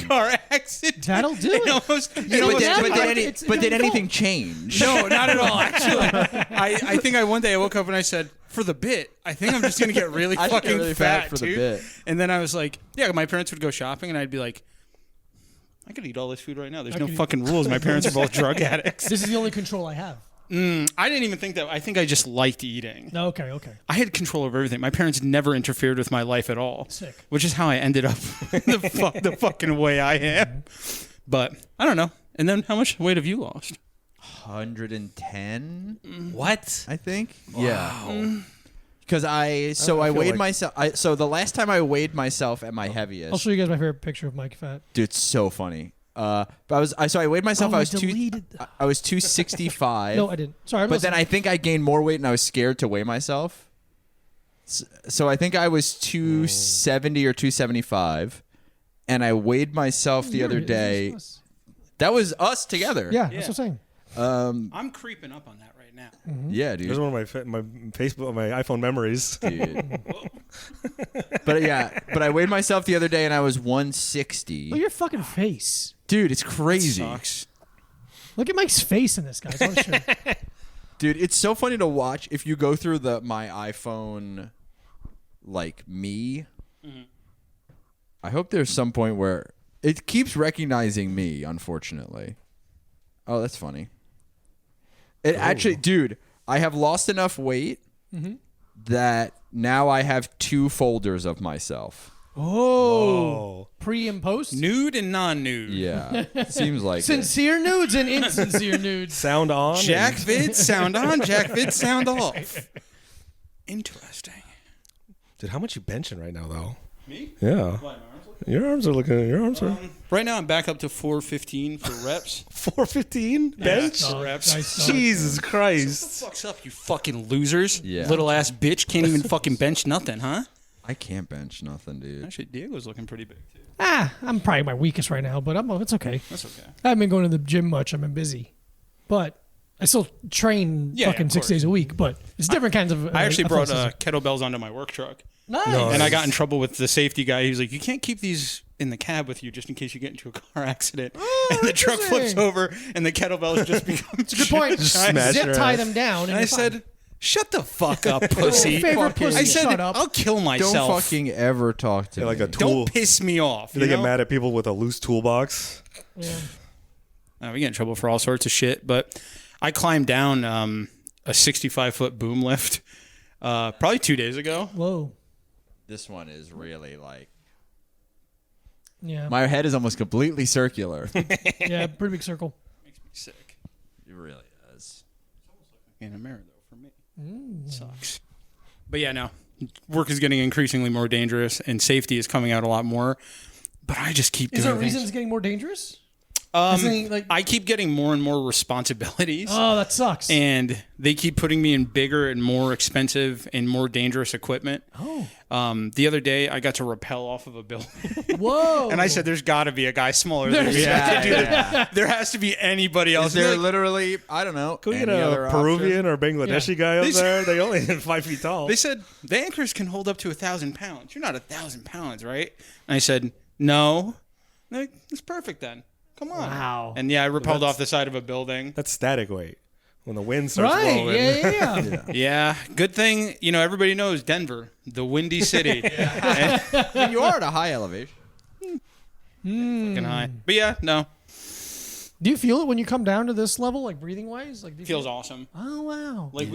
car accident. That'll do It it. almost, But yeah, did it's anything change? no, not at all. Actually, I think one day I woke up and I said, for the bit, I think I'm just gonna get really I should fucking get really fat fat for the dude. bit. And then I was like, yeah, my parents would go shopping, and I'd be like, I could eat all this food right now. There's no fucking rules. My parents are both drug addicts. This is the only control I have. I didn't even think that. I think I just liked eating. No, okay. I had control over everything. My parents never interfered with my life at all. Sick. Which is how I ended up the fucking way I am. But I don't know. And then how much weight have you lost? 110. What? I think. Wow. Yeah. Because I weighed like myself. So the last time I weighed myself at my heaviest. I'll show you guys my favorite picture of Mike Fat. Dude, it's so funny. But I weighed myself. I was I was 265. No, I didn't. Sorry, but then I think I gained more weight and I was scared to weigh myself. So I think I was 270 or 275, and I weighed myself the other day. That was us together. Yeah, that's what I'm saying. I'm creeping up on that right now. Yeah, dude. There's one of my Facebook, my iPhone memories. Dude. But I weighed myself the other day and I was 160. Look at your fucking face. Dude, it's crazy. Sucks. Look at Mike's face in this, guys. I wanna show you. Dude, it's so funny to watch if you go through my iPhone, like me. Mm-hmm. I hope there's some point where it keeps recognizing me, unfortunately. Oh, that's funny. It actually, dude, I have lost enough weight that now I have 2 folders of myself. Oh. Pre and post? Nude and non-nude. Yeah. Seems like Sincere nudes and insincere nudes. Sound on. Jack vid, sound on. Jack vid, sound off. Interesting. Dude, how much you benching right now, though? Me? Yeah. Your arms are looking. Your arms are Right now, I'm back up to 415 for reps. 415 bench. Reps. Jesus Christ! What the fuck's up, you fucking losers? Yeah. Little ass bitch can't even fucking bench nothing, huh? I can't bench nothing, dude. Actually, Diego's looking pretty big too. I'm probably my weakest right now, but it's okay. That's okay. I haven't been going to the gym much. I've been busy. But I still train fucking 6 days a week, but it's different kinds of I actually brought athleticism. kettlebells onto my work truck. Nice. And I got in trouble with the safety guy. He was like, you can't keep these in the cab with you just in case you get into a car accident. And the truck flips interesting. over and the kettlebells just become It's a good point. smash Zip your tie ass. them down. And I said, shut the fuck up, pussy. favorite pussy, I said, shut up. I'll kill Don't myself. fucking ever talk to me. Like a tool. Don't piss me off. They you get know? mad at people with a loose toolbox. Yeah. We get in trouble for all sorts of shit. But I climbed down a 65-foot boom lift probably 2 days ago. Whoa. This one is really like Yeah. my head is almost completely circular. Yeah, pretty big circle. Makes me sick. It really is. In a mirror, though, for me. Sucks. But yeah, no. Work is getting increasingly more dangerous, and safety is coming out a lot more. But I just keep Is doing there things. reasons it's getting more dangerous? Isn't he, like- I keep getting more and more responsibilities. Oh, that sucks. And they keep putting me in bigger and more expensive and more dangerous equipment. Oh. The other day, I got to rappel off of a building. Whoa. And I said, there's got to be a guy smaller than me that can do this. There has to be anybody else. Is there They're like, literally, I don't know, Can we any get other a option? Peruvian or Bangladeshi guy up there? They only 5 feet tall. they said, the anchors can hold up to 1,000 pounds. You're not 1,000 pounds, right? And I said, no. They're like, it's perfect then. Come on. Wow. And yeah, I rappelled off the side of a building. That's static weight. When the wind starts Right. blowing. Yeah. Yeah. Good thing, everybody knows Denver, the windy city. I mean, you are at a high elevation. Fucking high. But yeah, no. Do you feel it when you come down to this level, like breathing wise? Like, do you Feels feel- awesome. Oh, wow. Like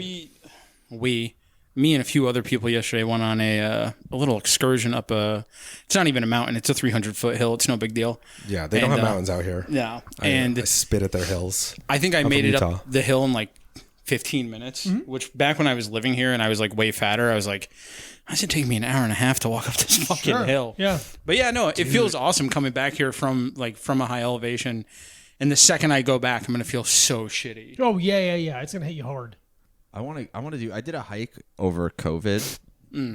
me and a few other people yesterday went on a little excursion up it's not even a mountain, it's a 300-foot hill. It's no big deal. Yeah, they don't And, have mountains out here. Yeah. And I And spit at their hills. I think I I'm made from it Utah. up the hill in like 15 minutes, which back when I was living here and I was like way fatter, I was like, I should take me an hour and a half to walk up this fucking Sure. hill. Yeah. But yeah, no, it feels awesome coming back here from a high elevation. And the second I go back, I'm going to feel so shitty. Oh, yeah. It's going to hit you hard. I did a hike over COVID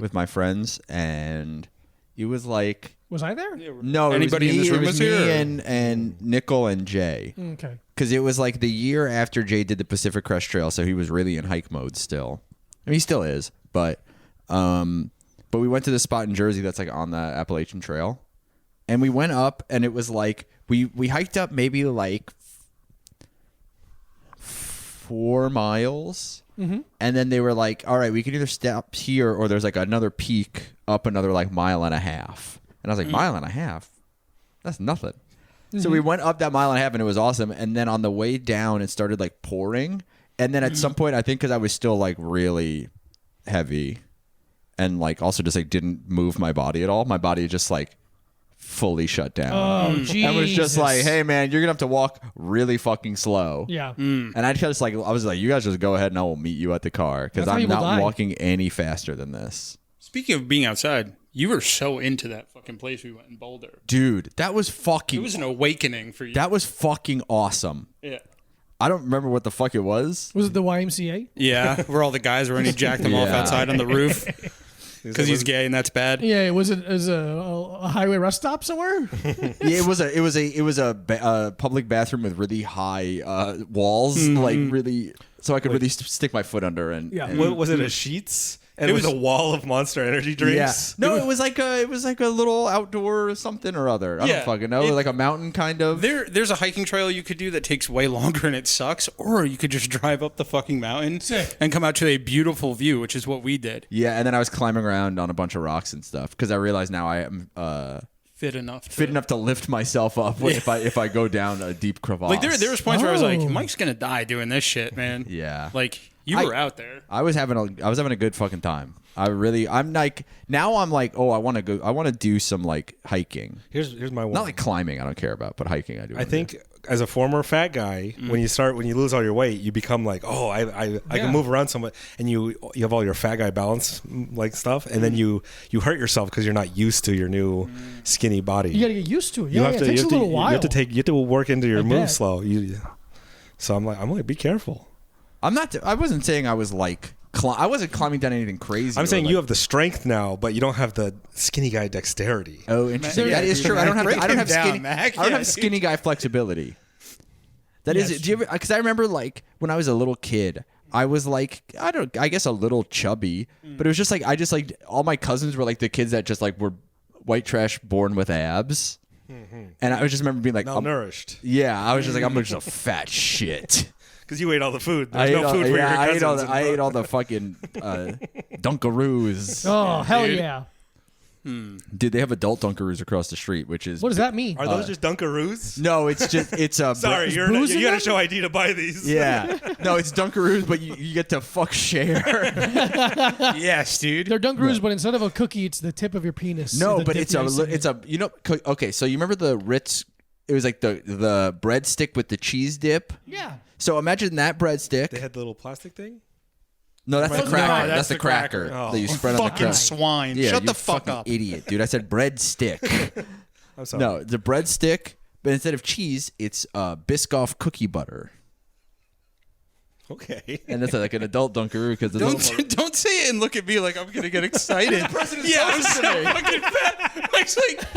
with my friends, and it was like, Was I there? no, Anybody in this room it was was me here? and Nickel and Jay. Okay. Because it was like the year after Jay did the Pacific Crest Trail, so he was really in hike mode still. I mean, he still is, but we went to this spot in Jersey that's like on the Appalachian Trail, and we went up, and it was like we hiked up maybe like 4 miles, and then they were like, "All right, we can either stop here or there's like another peak up another like mile and a half." And I was like, "Mile and a half? That's nothing." So we went up that mile and a half, and it was awesome. And then on the way down, it started like pouring. And then at some point, I think because I was still like really heavy, and like also just like didn't move my body at all, my body just like fully shut down. Oh, Jesus. And was just like, hey man, you're gonna have to walk really fucking slow. Yeah. And I was like, you guys just go ahead and I will meet you at the car because That's how I'm people not die. walking any faster than this. Speaking of being outside, you were so into that fucking place we went in Boulder. Dude, that was fucking. It was an awakening for you. That was fucking awesome. Yeah. I don't remember what the fuck it was. Was it the YMCA? Yeah, where all the guys were and he jacked them off Yeah. outside on the roof because he's gay and that's bad. Yeah, was it a highway rest stop somewhere? Yeah, it was a public bathroom with really high walls, like really, so I could really stick my foot under and. Yeah. and- What was it? A Sheets? And it was a wall of Monster Energy Yeah. drinks. No, it was like a little outdoor something or other. I Yeah. don't fucking know. Like a mountain kind of. There's a hiking trail you could do that takes way longer and it sucks, or you could just drive up the fucking mountain Sick. and come out to a beautiful view, which is what we did. Yeah, and then I was climbing around on a bunch of rocks and stuff because I realized now I am Fit enough. fit enough to lift myself up if I go down a deep crevasse. Like there was points where I was like, Oh. Mike's gonna die doing this shit, man. Yeah. Like you were out there. I was having a good fucking time. I'm like now I'm like, oh, I want to do some like hiking. Here's my one. Not like climbing, I don't care about, but hiking I do. I think as a former fat guy, when you lose all your weight, you become like, oh, I can move around so much, and you have all your fat guy balance like stuff, and then you hurt yourself because you're not used to your new skinny body. You got to get used to it. Yeah, it takes a little while. You have to work into your I moves bet. slow. So I'm like, be careful. I wasn't saying I was like I wasn't climbing down anything crazy. I'm saying like, you have the strength now, but you don't have the skinny guy dexterity. Oh, interesting. Yeah, That is dude, true. I don't Break him have down, skinny. Mac. I don't Yeah, have skinny guy flexibility. That Yes. is. Do you ever? Because I remember like when I was a little kid, I was like I guess a little chubby, but it was just like all my cousins were like the kids that just like were white trash born with abs, and I just remember being like, Malnourished. yeah, I was just like I'm just a fat shit. Because you ate all the food. I There's no food for your I ate cousins. I ate all the fucking Dunkaroos. Oh, hell yeah. Dude, they have adult Dunkaroos across the street, which is What does that mean? Are those just Dunkaroos? no, it's a Sorry, you booze in got to them? show ID to buy these. Yeah, no, it's Dunkaroos, but you get to fuck share. Yes, dude. They're Dunkaroos, but instead of a cookie, it's the tip of your penis. No, The but dip it's the a icing in. okay. So you remember the Ritz? It was like the breadstick with the cheese dip. Yeah. So imagine that breadstick. They had the little plastic thing? No, that's the No, cracker. that's That's the the cracker cracker. that you spread on the Fucking cracker. swine. Yeah, Shut you the fuck fucking up. idiot, dude. I said breadstick. I'm sorry. No, the breadstick, but instead of cheese, it's Biscoff cookie butter, Okay. and it's like an adult Dunkaroo because Don't say it and look at me like I'm gonna get excited. Yeah, I'm so fucking fat. Mike's like,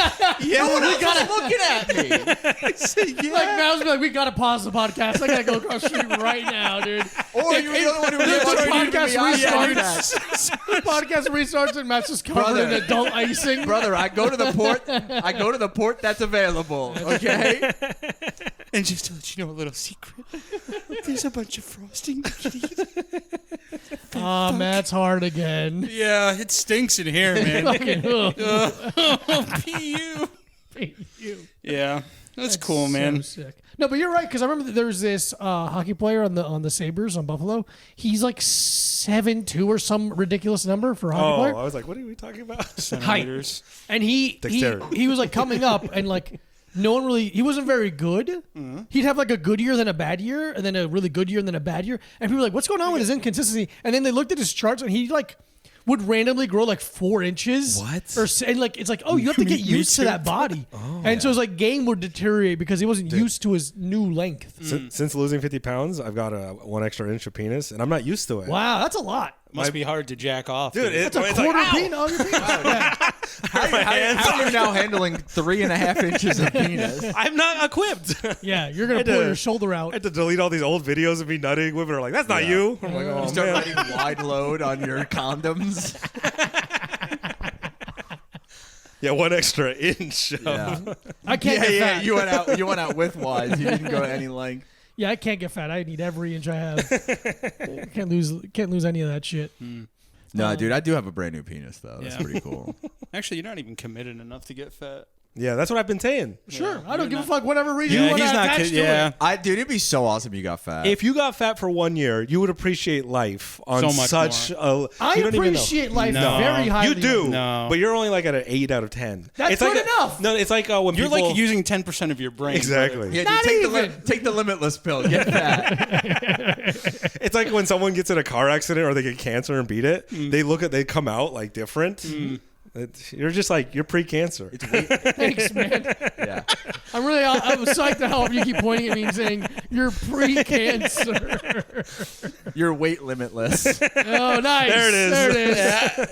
yeah, we gotta looking at me. I say, yeah. Like, Mal's be like, we gotta pause the podcast. I gotta go across the street right now, dude. Or you were the only one who was The like, podcast podcast. The podcast restarts and Matt's just covered in adult icing. Brother, I go to the port that's available. Okay. And just to let you know a little secret, there's a bunch of frosting you can eat. Ah, Matt's hard again. Yeah, it stinks in here, man. Fucking, ugh. P.U. You. Yeah, that's cool, man. So sick. No, but you're right because I remember there's this hockey player on the Sabres on Buffalo. He's like 7'2" or some ridiculous number for a hockey Oh, player. I was like, what are we talking about? Centimeters. And he Dexterity. was like coming up and like no one really he wasn't very good. Mm-hmm. He'd have like a good year, then a bad year, and then a really good year, and then a bad year. And people were like, what's going on with his inconsistency? And then they looked at his charts and he like would randomly grow like 4 inches. What? And like it's like, oh, you have to get used to that body. And so his like game would deteriorate because he wasn't used to his new length. Since losing 50 pounds, I've got a 1 extra inch of penis, and I'm not used to it. Wow, that's a lot. Must be hard to jack off, Dude, That's a it's quarter like, penis of your penis. Yeah. How are you now handling 3.5 inches of penis? I'm not equipped. Yeah, you're gonna had pull to- your shoulder I out. had to delete all these old videos of me nutting. Women are like, that's not you. I'm like, oh, You start man. writing wide load on your condoms. Yeah, 1 extra inch. Yeah, I can't get fat. You went out with wise. You didn't go any length. Yeah, I can't get fat. I need every inch I have. Can't lose any of that shit. No, dude, I do have a brand new penis though. That's Yeah. pretty cool. Actually, you're not even committed enough to get fat. Yeah, that's what I've been saying. Sure, I don't give a fuck. Whatever reason you Yeah, want to he's not. attach to Yeah, it. Dude, it'd be so awesome if you got fat. If you got fat for 1 year, you would appreciate life on So much such more. a. I you don't even know. appreciate life No. very highly. You do, No. but you're only like at an 8 out of 10. That's it's good like enough. No, it's like when you're people like using 10% of your brain. exactly. yeah, Not dude, even. take the limitless pill. Get fat. It's like when someone gets in a car accident or they get cancer and beat it. They come out like different. You're just like you're pre-cancer. Thanks, man. Yeah. I'm psyched to help you keep pointing at me and saying you're pre-cancer. You're weight limitless. Oh, nice. There it is. There it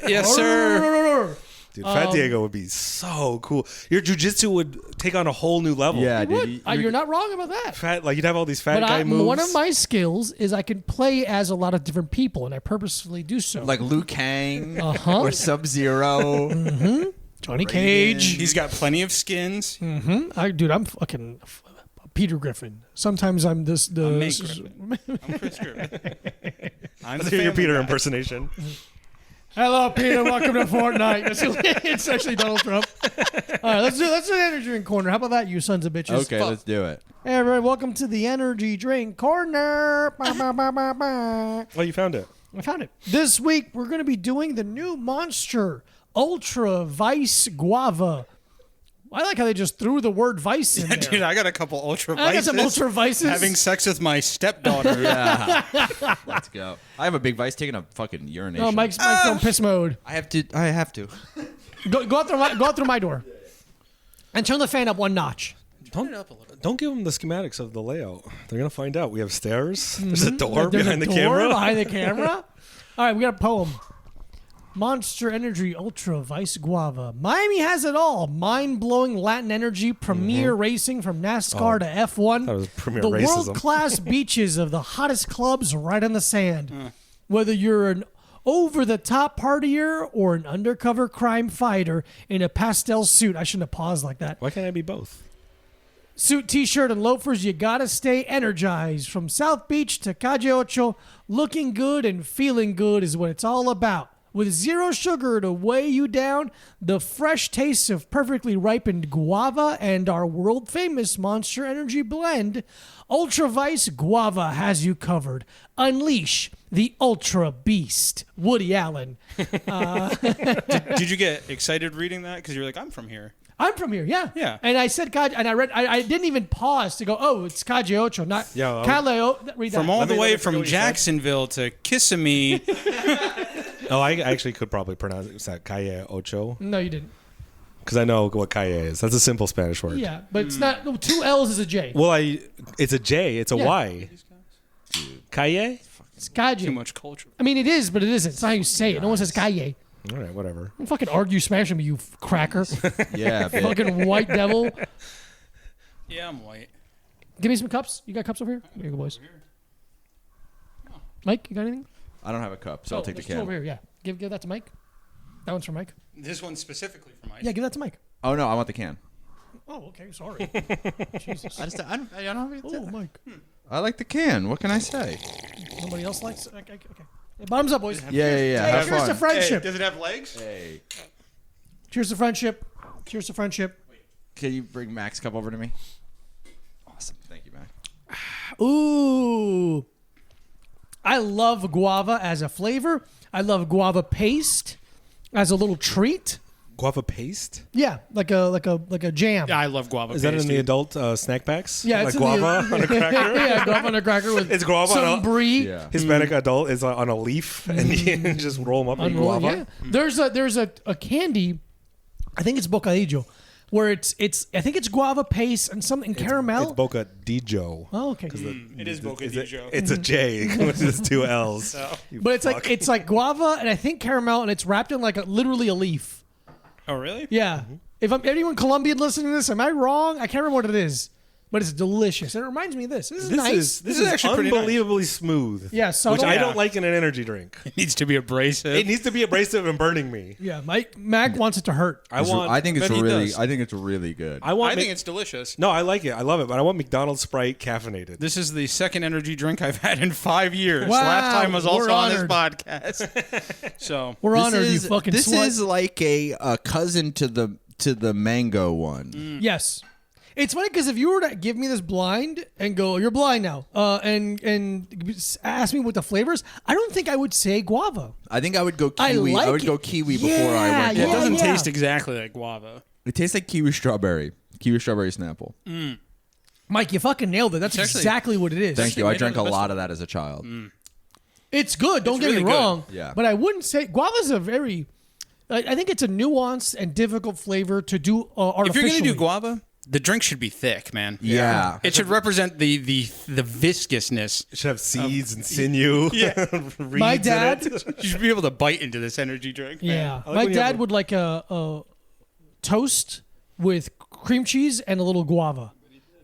is. Yes, sir. Dude, Fat Diego would be so cool. Your jujitsu would take on a whole new level. Yeah, You would. dude. You're not wrong about that. Fat, like you'd have all these fat But guy moves. one of my skills is I can play as a lot of different people, and I purposefully do so. Like Liu Kang Uh-huh. or Sub-Zero. Johnny Cage. He's got plenty of skins. I'm fucking Peter Griffin. Sometimes I'm this. I'm Nate Griffin. I'm Chris Griffin. I'm Let's the hear your family Peter guy. impersonation. Hello, Peter. Welcome to Fortnite. It's actually Donald Trump. All right, let's do the energy drink corner. How about that, you sons of bitches? Okay, let's do it. Hey, everybody, welcome to the energy drink corner. Ba, ba, ba, ba, ba. Oh, you found it. I found it. This week, we're going to be doing the new Monster Ultra Vice Guava. I like how they just threw the word vice in there. Dude, I got a couple ultra I got vices. some Ultra Vices. Having sex with my stepdaughter. Yeah. Let's go. I have a big vice taking a fucking urination. Oh, Mike's on piss mode. I have to. Go out through my door. And turn the fan up one notch. Don't give them the schematics of the layout. They're gonna find out. We have stairs. There's a door There's behind a the door camera. behind the camera. All right, we got a poem. Monster Energy Ultra Vice Guava. Miami has it all. Mind-blowing Latin energy, premier racing from NASCAR to F1. That was premier the racism. world-class beaches of the hottest clubs right on the sand. Whether you're an over-the-top partier or an undercover crime fighter in a pastel suit. I shouldn't have paused like that. Why can't I be both? Suit, t-shirt, and loafers, you gotta stay energized. From South Beach to Calle Ocho, looking good and feeling good is what it's all about. With zero sugar to weigh you down, the fresh taste of perfectly ripened guava, and our world-famous Monster Energy blend, Ultra Vice Guava has you covered. Unleash the Ultra Beast. Woody Allen. Did you get excited reading that? Because you're like, I'm from here. I'm from here, yeah. Yeah. And I said, and I read, I didn't even pause to go, oh, it's Calle Ocho, not Yeah, Calle. Read that. From all Let the me way forget from what you said. Jacksonville to Kissimmee. Oh, I actually could probably pronounce that Calle Ocho No, you didn't. because I know what Calle is. That's a simple Spanish word. Yeah, but it's not. No, 2 L's is a J. Well, it's a J. It's a Yeah. Y. Calle. It's Calle. Too much culture. I mean, it is, but it isn't. It's not how you say it. No one says Calle. All right, whatever. Don't fucking argue smashing me, you cracker. Yeah, bitch. Fucking white devil. Yeah, I'm white. Give me some cups. You got cups over here? Here you go, boys. Mike, you got anything? I don't have a cup, so I'll take the there's 2 over can. here. Yeah, give that to Mike. That one's for Mike. This one's specifically for Mike. Yeah, give that to Mike. Oh no, I want the can. Oh, okay. Sorry. Jesus. I don't have Oh, Mike. I like the can. What can I say? Nobody else likes. Okay. Hey, bottoms up, boys. Yeah. Hey, Have cheers to fun. friendship. Does it have legs? Hey, Cheers to friendship. Cheers to friendship. can you bring Mac's cup over to me? Awesome. Thank you, Mac. Ooh. I love guava as a flavor. I love guava paste as a little treat. Guava paste. Yeah, like a jam. Yeah, I love guava. Is that in paste, the dude. adult snack packs? Yeah, like it's in the- guava on a cracker. Yeah, guava on a cracker with It's guava some on a brie. Yeah. Hispanic adult is on a leaf, and you just roll them up in Unroll- guava. yeah. There's a candy, I think it's bocadillo, where it's I think it's guava paste and something caramel. It's Boca Dijo. Oh, okay. It is bocadillo. It's a J, which is 2 L's. You But fuck. it's like guava and I think caramel and it's wrapped in like literally a leaf. Oh, really? Yeah. If I'm anyone Colombian listening to this, am I wrong? I can't remember what it is, but it's delicious. And it reminds me of this. This is nice. This is is actually pretty nice. unbelievably smooth. Yeah, subtle. Which I Yeah. don't like in an energy drink. It needs to be abrasive. It needs to be abrasive and burning me. Yeah, Mac wants it to hurt. I think it's but he really. does. I think it's really good. I think it's delicious. No, I like it. I love it, but I want McDonald's Sprite caffeinated. This is the second energy drink I've had in 5 years. Wow, Last time was also we're on this honored. podcast. So We're honored, you is, fucking This slut. is like a cousin to the to the mango one. Yes. It's funny because if you were to give me this blind and go, you're blind now, and ask me what the flavors, I don't think I would say guava. I think I would go I kiwi. like I would it. go kiwi Yeah, before I went. Yeah, it yeah, doesn't yeah. taste exactly like guava. It tastes like kiwi strawberry Snapple. Mike, you fucking nailed it. That's It's actually- exactly what it is. Thank you. made I out drank a of the best lot one. of that as a child. It's good. Don't It's get really me good. wrong. Yeah. But I wouldn't say guava's a very. I think it's a nuanced and difficult flavor to do artificially. If you're gonna do guava, the drink should be thick, man. Yeah. It should represent the viscousness. It should have seeds and sinew. Yeah. My dad. You should be able to bite into this energy drink. Man. Yeah, I like my when you have dad would like a toast with cream cheese and a little guava.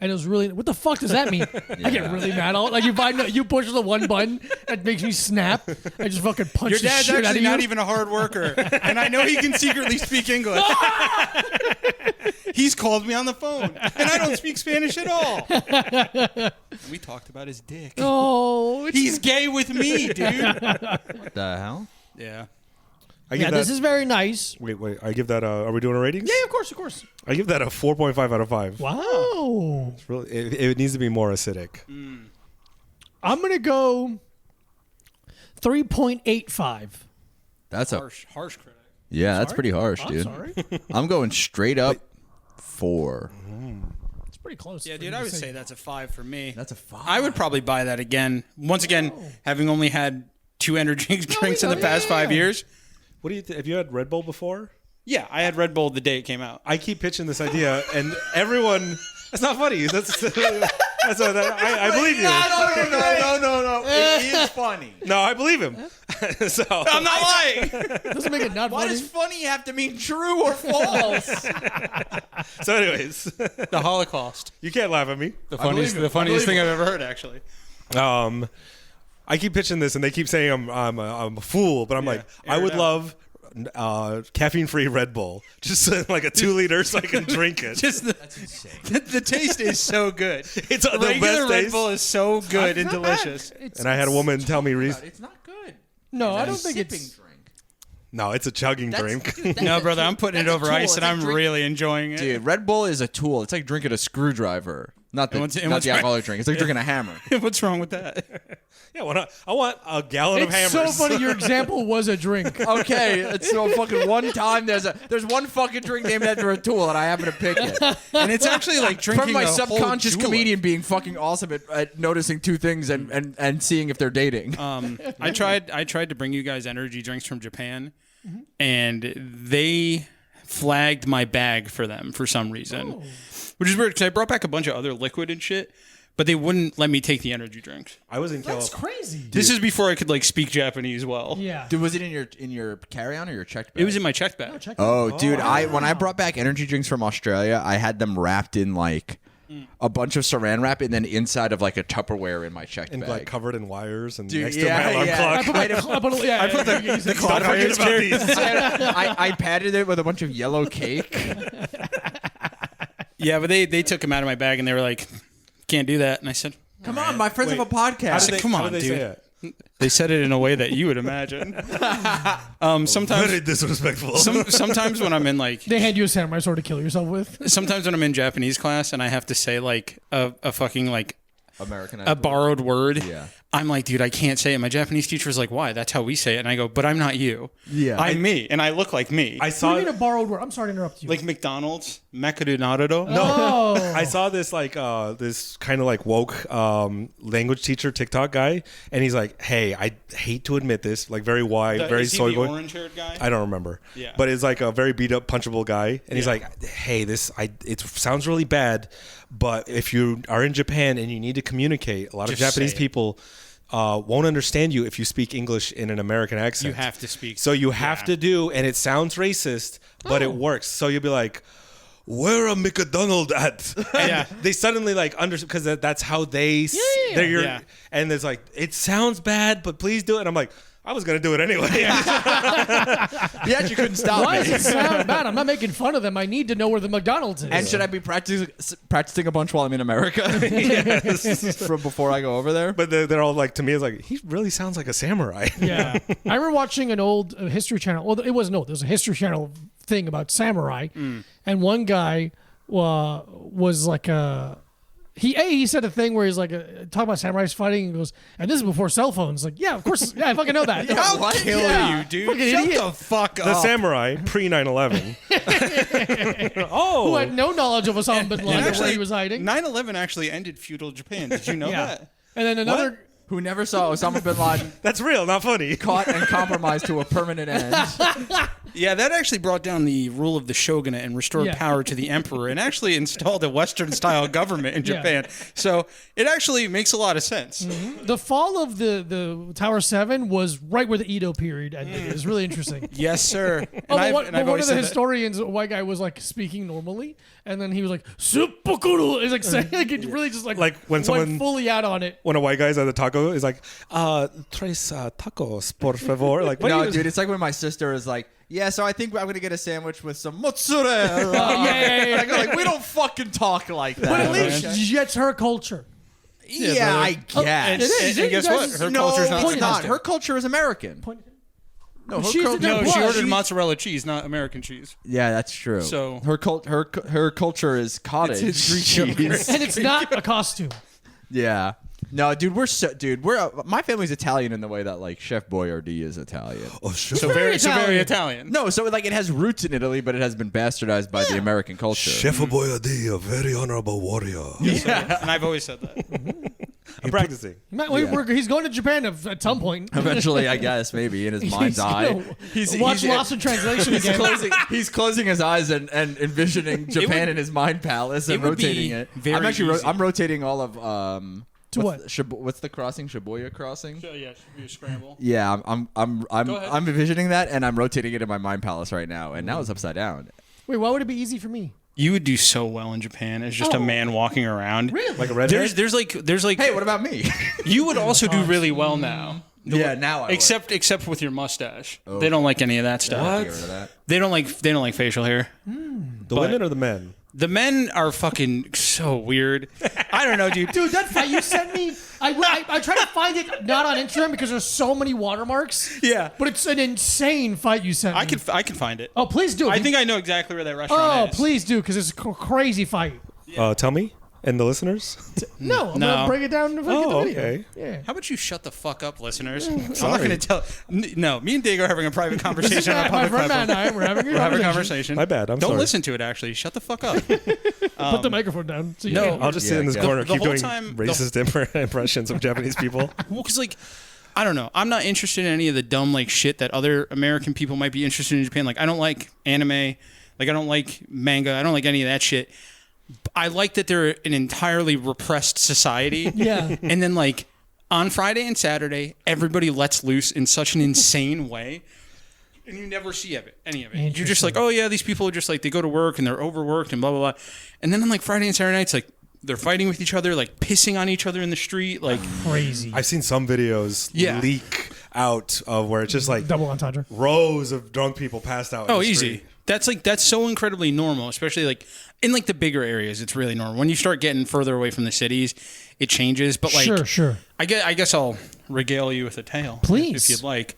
And it was really. What the fuck does that mean? I get really mad. Like you push the one button that makes me snap. I just fucking punch Your the dad's shit out of actually you. not even a hard worker, and I know he can secretly speak English. He's called me on the phone, and I don't speak Spanish at all. We talked about his dick. Oh, He's gay with me, dude. What the hell? Yeah. I yeah. give that, This is very nice. wait. I give that. Are we doing a ratings? Yeah, of course. I give that a 4.5 out of 5. Wow. It's really, it needs to be more acidic. I'm gonna go 3.85. That's a Harsh critic. yeah. That's pretty harsh, I'm dude. sorry. I'm going straight up 4. It's pretty close. Yeah, for dude, me I to would say that's a 5 for me. That's a 5. I would probably buy that again. Once again, having only had 2 energy drinks in the past 5 years. What do you? Have you had Red Bull before? Yeah, I had Red Bull the day it came out. I keep pitching this idea, and everyone. That's not funny. That's what I believe you. No. It is funny. No, I believe him. So I'm not lying. Doesn't make it not Why funny. does funny have to mean true or false? So, anyways, The Holocaust. you can't laugh at me. The funniest thing I've ever heard, actually. I keep pitching this, and they keep saying I'm a fool, but I'm like, I would love caffeine-free Red Bull, just like a 2 liter, so I can drink it. Just That's insane. the taste is so good. It's the Regular best Red taste. Bull is so good and delicious. And I had a woman tell me, It's not good. No, I don't It's a think sipping it's. drink. no, it's a chugging drink. Dude, that's No, a brother, tool. I'm putting it That's a over tool. ice, It's and like I'm drink- really enjoying it. Dude, Red Bull is a tool. It's like drinking a screwdriver. Not the, what's- and not what's the right- alcoholic drink. It's like drinking a hammer. What's wrong with that? Yeah, I want a gallon of It's hammers. so funny. Your example was a drink. Okay, it's so fucking one time there's one fucking drink named after a tool, and I happen to pick it. And it's actually like drinking From my a whole subconscious julep. comedian being fucking awesome at noticing 2 things and seeing if they're dating. I tried to bring you guys energy drinks from Japan, and they flagged my bag for them for some reason, which is weird because I brought back a bunch of other liquid and shit, but they wouldn't let me take the energy drinks. I was in That's California. crazy. This is before I could like speak Japanese well. Yeah. Dude, was it in your carry-on or your checked bag? It was in my checked bag. Check Oh, dude, when I brought back energy drinks from Australia, I had them wrapped in like a bunch of saran wrap and then inside of like a Tupperware in my checked And bag. like covered in wires and Dude, next yeah, to my alarm yeah. clock. I put the Don't forget about these. I padded it with a bunch of yellow cake. Yeah, but they took them out of my bag and they were like, "Can't do that." And I said, Come on, my friends have a How podcast. did they, come how on, did they dude. say it? They said it in a way that you would imagine. Sometimes, Very disrespectful. sometimes when I'm in like, They hand you a samurai sword to kill yourself with. sometimes when I'm in Japanese class and I have to say like a fucking like American. a borrowed word. Yeah. I'm like, dude, I can't say it. My Japanese teacher was like, why? That's how we say it. And I go, but I'm not you. Yeah. I'm me, and I look like me. I What do saw you mean a borrowed word? I'm sorry to interrupt you. like McDonald's, Mekaru Naruto. oh. I saw this like this kind of like woke language teacher TikTok guy, and he's like, "Hey, I hate to admit this, like very wide, very Is he soy the boy." orange-haired guy? I don't remember. Yeah. But it's like a very beat up, punchable guy, and he's Yeah. like, "Hey, it sounds really bad, but if you are in Japan and you need to communicate, a lot of Just Japanese say it. people won't understand you if you speak English in an American accent. You have to speak. So you have to do, and it sounds racist, but it works. So you'll be like, "Where a McDonald at?" And Yeah. they suddenly like understand because that's how they. They're your, Yeah. And it's like it sounds bad, but please do it. And I'm like, I was gonna do it anyway. You actually couldn't stop Why me. does it sound bad? I'm not making fun of them. I need to know where the McDonald's is. And should I be practicing a bunch while I'm in America? From before I go over there? But they're all like, to me, it's like he really sounds like a samurai. Yeah. I remember watching an old History Channel. Well, it wasn't old. It was a History Channel thing about samurai, and one guy was like he said a thing where he's like talking about samurais fighting and goes, and this is before cell phones. Like, yeah, of course, yeah, I fucking know that. I'll kill you, dude. Fucking Shut idiot. the fuck up. The samurai pre 9/11. Who had no knowledge of Osama bin Laden where he was hiding. 9/11 actually ended feudal Japan. Did you know that? And then another. Who never saw Osama bin Laden That's real, not funny. caught and compromised to a permanent end. Yeah, that actually brought down the rule of the shogunate and restored Yeah. power to the emperor and actually installed a Western-style government in Yeah. Japan. So it actually makes a lot of sense. The fall of the Tower 7 was right where the Edo period ended. It was really interesting. Yes, sir. And Oh, I've but one of always the said that. historians, a white guy, was like speaking normally, and then he was like "Seppuku." He's like saying, like, it really just like Like when went someone- fully out on it. When a white guy's at the taco, is like, tres tacos, por favor. Like, what No, are you dude, it's like when my sister is like, yeah, so I think I'm going to get a sandwich with some mozzarella. Yeah. I go like, we don't fucking talk like that. But at man. least it's her culture. Yeah, I And, guess. and guess what? Her No, culture's not it's not. domestic. Her culture is American. No, her She's a culture. No, What? she ordered She's- mozzarella cheese, not American cheese. Yeah, that's true. So- her culture is cottage It's Greek cheese. And it's not a costume. Yeah. No, dude, we're my family's Italian in the way that like Chef Boyardee is Italian. So very very Italian. Italian. No, so like it has roots in Italy, but it has been bastardized by the American culture. Chef Boyardee, a very honorable warrior. And I've always said that. I'm practicing. He's going to Japan at some point. Eventually, I guess, maybe in his mind's He's eye. gonna watch Lost in Translation again. He's closing his eyes and envisioning Japan in his mind palace and it would be rotating it. very I'm actually easy. I'm rotating all of To what's the crossing? Shibuya crossing? So yeah, it should be a scramble. Yeah, I'm Go ahead. I'm envisioning that and I'm rotating it in my mind palace right now, and now it's upside down. Wait, why would it be easy for me? You would do so well in Japan as just a man walking around. Really? Like a redhead? There's like Hey, what about me? you would also do really well now. Yeah, now I would. Except with your mustache. They don't like any of that stuff. Get rid of that. They don't like facial hair. The women or the men? The men are fucking so weird. I don't know, dude. Dude, that fight you sent me, I tried to find it not on Instagram because there's so many watermarks. Yeah. But it's an insane fight you sent me. I can find it. Oh, please do. I think I know exactly where that Oh, restaurant is. please do, because it's a crazy fight. Tell me. And the listeners? No, I'm No. gonna break it down if I get the Oh, video. okay. Yeah. How about you shut the fuck up, listeners? I'm not sorry. going to tell. No, me and Diego are having a private This is conversation on a my public friend Matt platform. and I, we're having a We're having a conversation. conversation. My bad, I'm Don't sorry. listen to it, actually. Shut the fuck up. Put the microphone down. So you No, can't- I'll just sit in this Yeah, corner, the keep whole doing time- racist impressions of Japanese people. Well, because, like, I don't know. I'm not interested in any of the dumb, like, shit that other American people might be interested in Japan. Like, I don't like anime. Like, I don't like manga. I don't like any of that shit. I like that they're an entirely repressed society. Yeah. And then, like, on Friday and Saturday, everybody lets loose in such an insane way. And you never see any of it. You're just like, oh, yeah, these people are just like, they go to work and they're overworked and blah, blah, blah. And then on, like, Friday and Saturday nights, like, they're fighting with each other, like, pissing on each other in the street. Like, Crazy. I've seen some videos Yeah. leak out of where it's just like Double entendre. rows of drunk people passed out. in oh, the easy. street. That's so incredibly normal, especially like in like the bigger areas. It's really normal. When you start getting further away from the cities, it changes. But like, Sure. I guess I'll regale you with a tale, Please. if you'd like.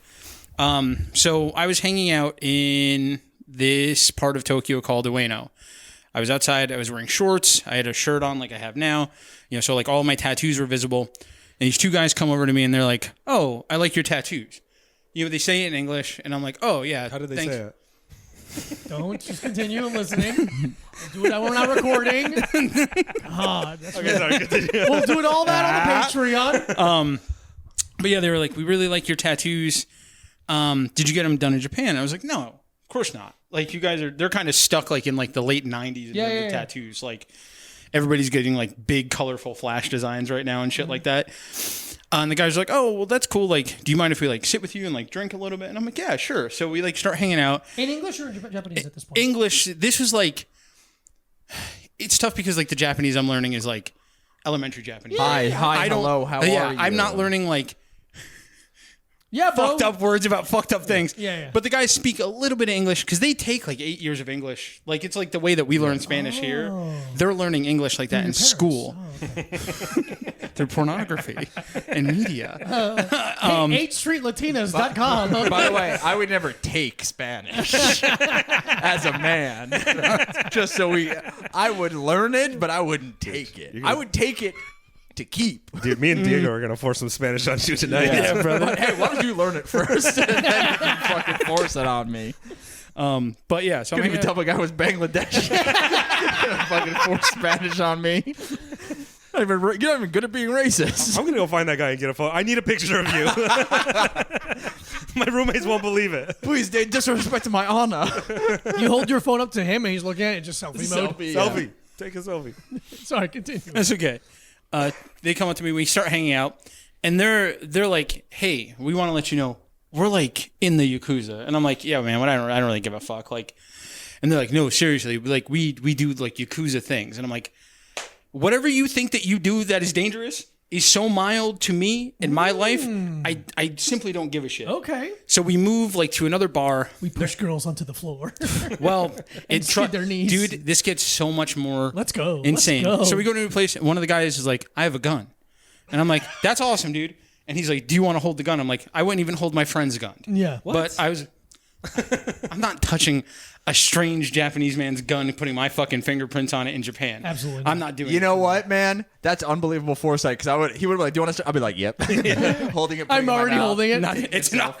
So I was hanging out in this part of Tokyo called Ueno. I was outside. I was wearing shorts. I had a shirt on like I have now. So like all my tattoos were visible. And these two guys come over to me and they're like, "Oh, I like your tattoos." They say it in English, and I'm like, "Oh yeah." How did they thanks. say it? Don't just continue listening. Do it when we're not recording. That's Okay, sorry, continue. We'll do it all that on the Patreon. But yeah, they were like, "We really like your tattoos. Did you get them done in Japan?" I was like, "No, of course not. Like you guys they're kind of stuck like in like the late 90s in terms of tattoos. Like everybody's getting like big colorful flash designs right now and shit like that." And the guy's like, "Oh, well, that's cool. Like, do you mind if we like sit with you and like drink a little bit?" And I'm like, "Yeah, sure." So we like start hanging out. In English or Japanese at this point? English. This was like, it's tough because like the Japanese I'm learning is like elementary Japanese. Hi, I don't- hello, how yeah, are you? I'm not learning like Yeah, bro. fucked up words about fucked up things. Yeah. But the guys speak a little bit of English because they take like 8 years of English. Like it's like the way that we learn Spanish here. They're learning English like that in school. Through pornography and media. 8streetlatinas.com. By the way, I would never take Spanish as a man. Just so I would learn it, but I wouldn't take it. I would take it to keep. Dude, me and Diego are gonna force some Spanish on you tonight. Yeah, brother. But, hey, why don't you learn it first and then you can fucking force it on me? But yeah, so I'm gonna tell a guy who was Bangladesh. Fucking force Spanish on me. You're not even good at being racist. I'm gonna go find that guy and get a photo. I need a picture of you. My roommates won't believe it. Please, they disrespect my honor. You hold your phone up to him and he's looking at it, just selfie mode. Selfie. Take a selfie. Sorry, continue. That's okay. They come up to me, we start hanging out, and they're like, "Hey, we want to let you know we're like in the Yakuza," and I'm like, "Yeah, man, I don't really give a fuck." Like, and they're like, "No, seriously, like we do like Yakuza things," and I'm like, "Whatever you think that you do that is dangerous is so mild to me in my life, I simply don't give a shit." Okay. So we move like to another bar. We push girls onto the floor. Well, skid their knees. dude, this gets so much more Let's go. insane. Let's go. So we go to a place, and one of the guys is like, "I have a gun," and I'm like, "That's awesome, dude." And he's like, "Do you want to hold the gun?" I'm like, "I wouldn't even hold my friend's gun." Yeah. But I'm not touching a strange Japanese man's gun and putting my fucking fingerprints on it in Japan. Absolutely not. I'm not doing it. You know what, man? That's unbelievable foresight. Because he would be like, "Do you want to?" I'd be like, "Yep." Holding it. I'm already holding it. It's not.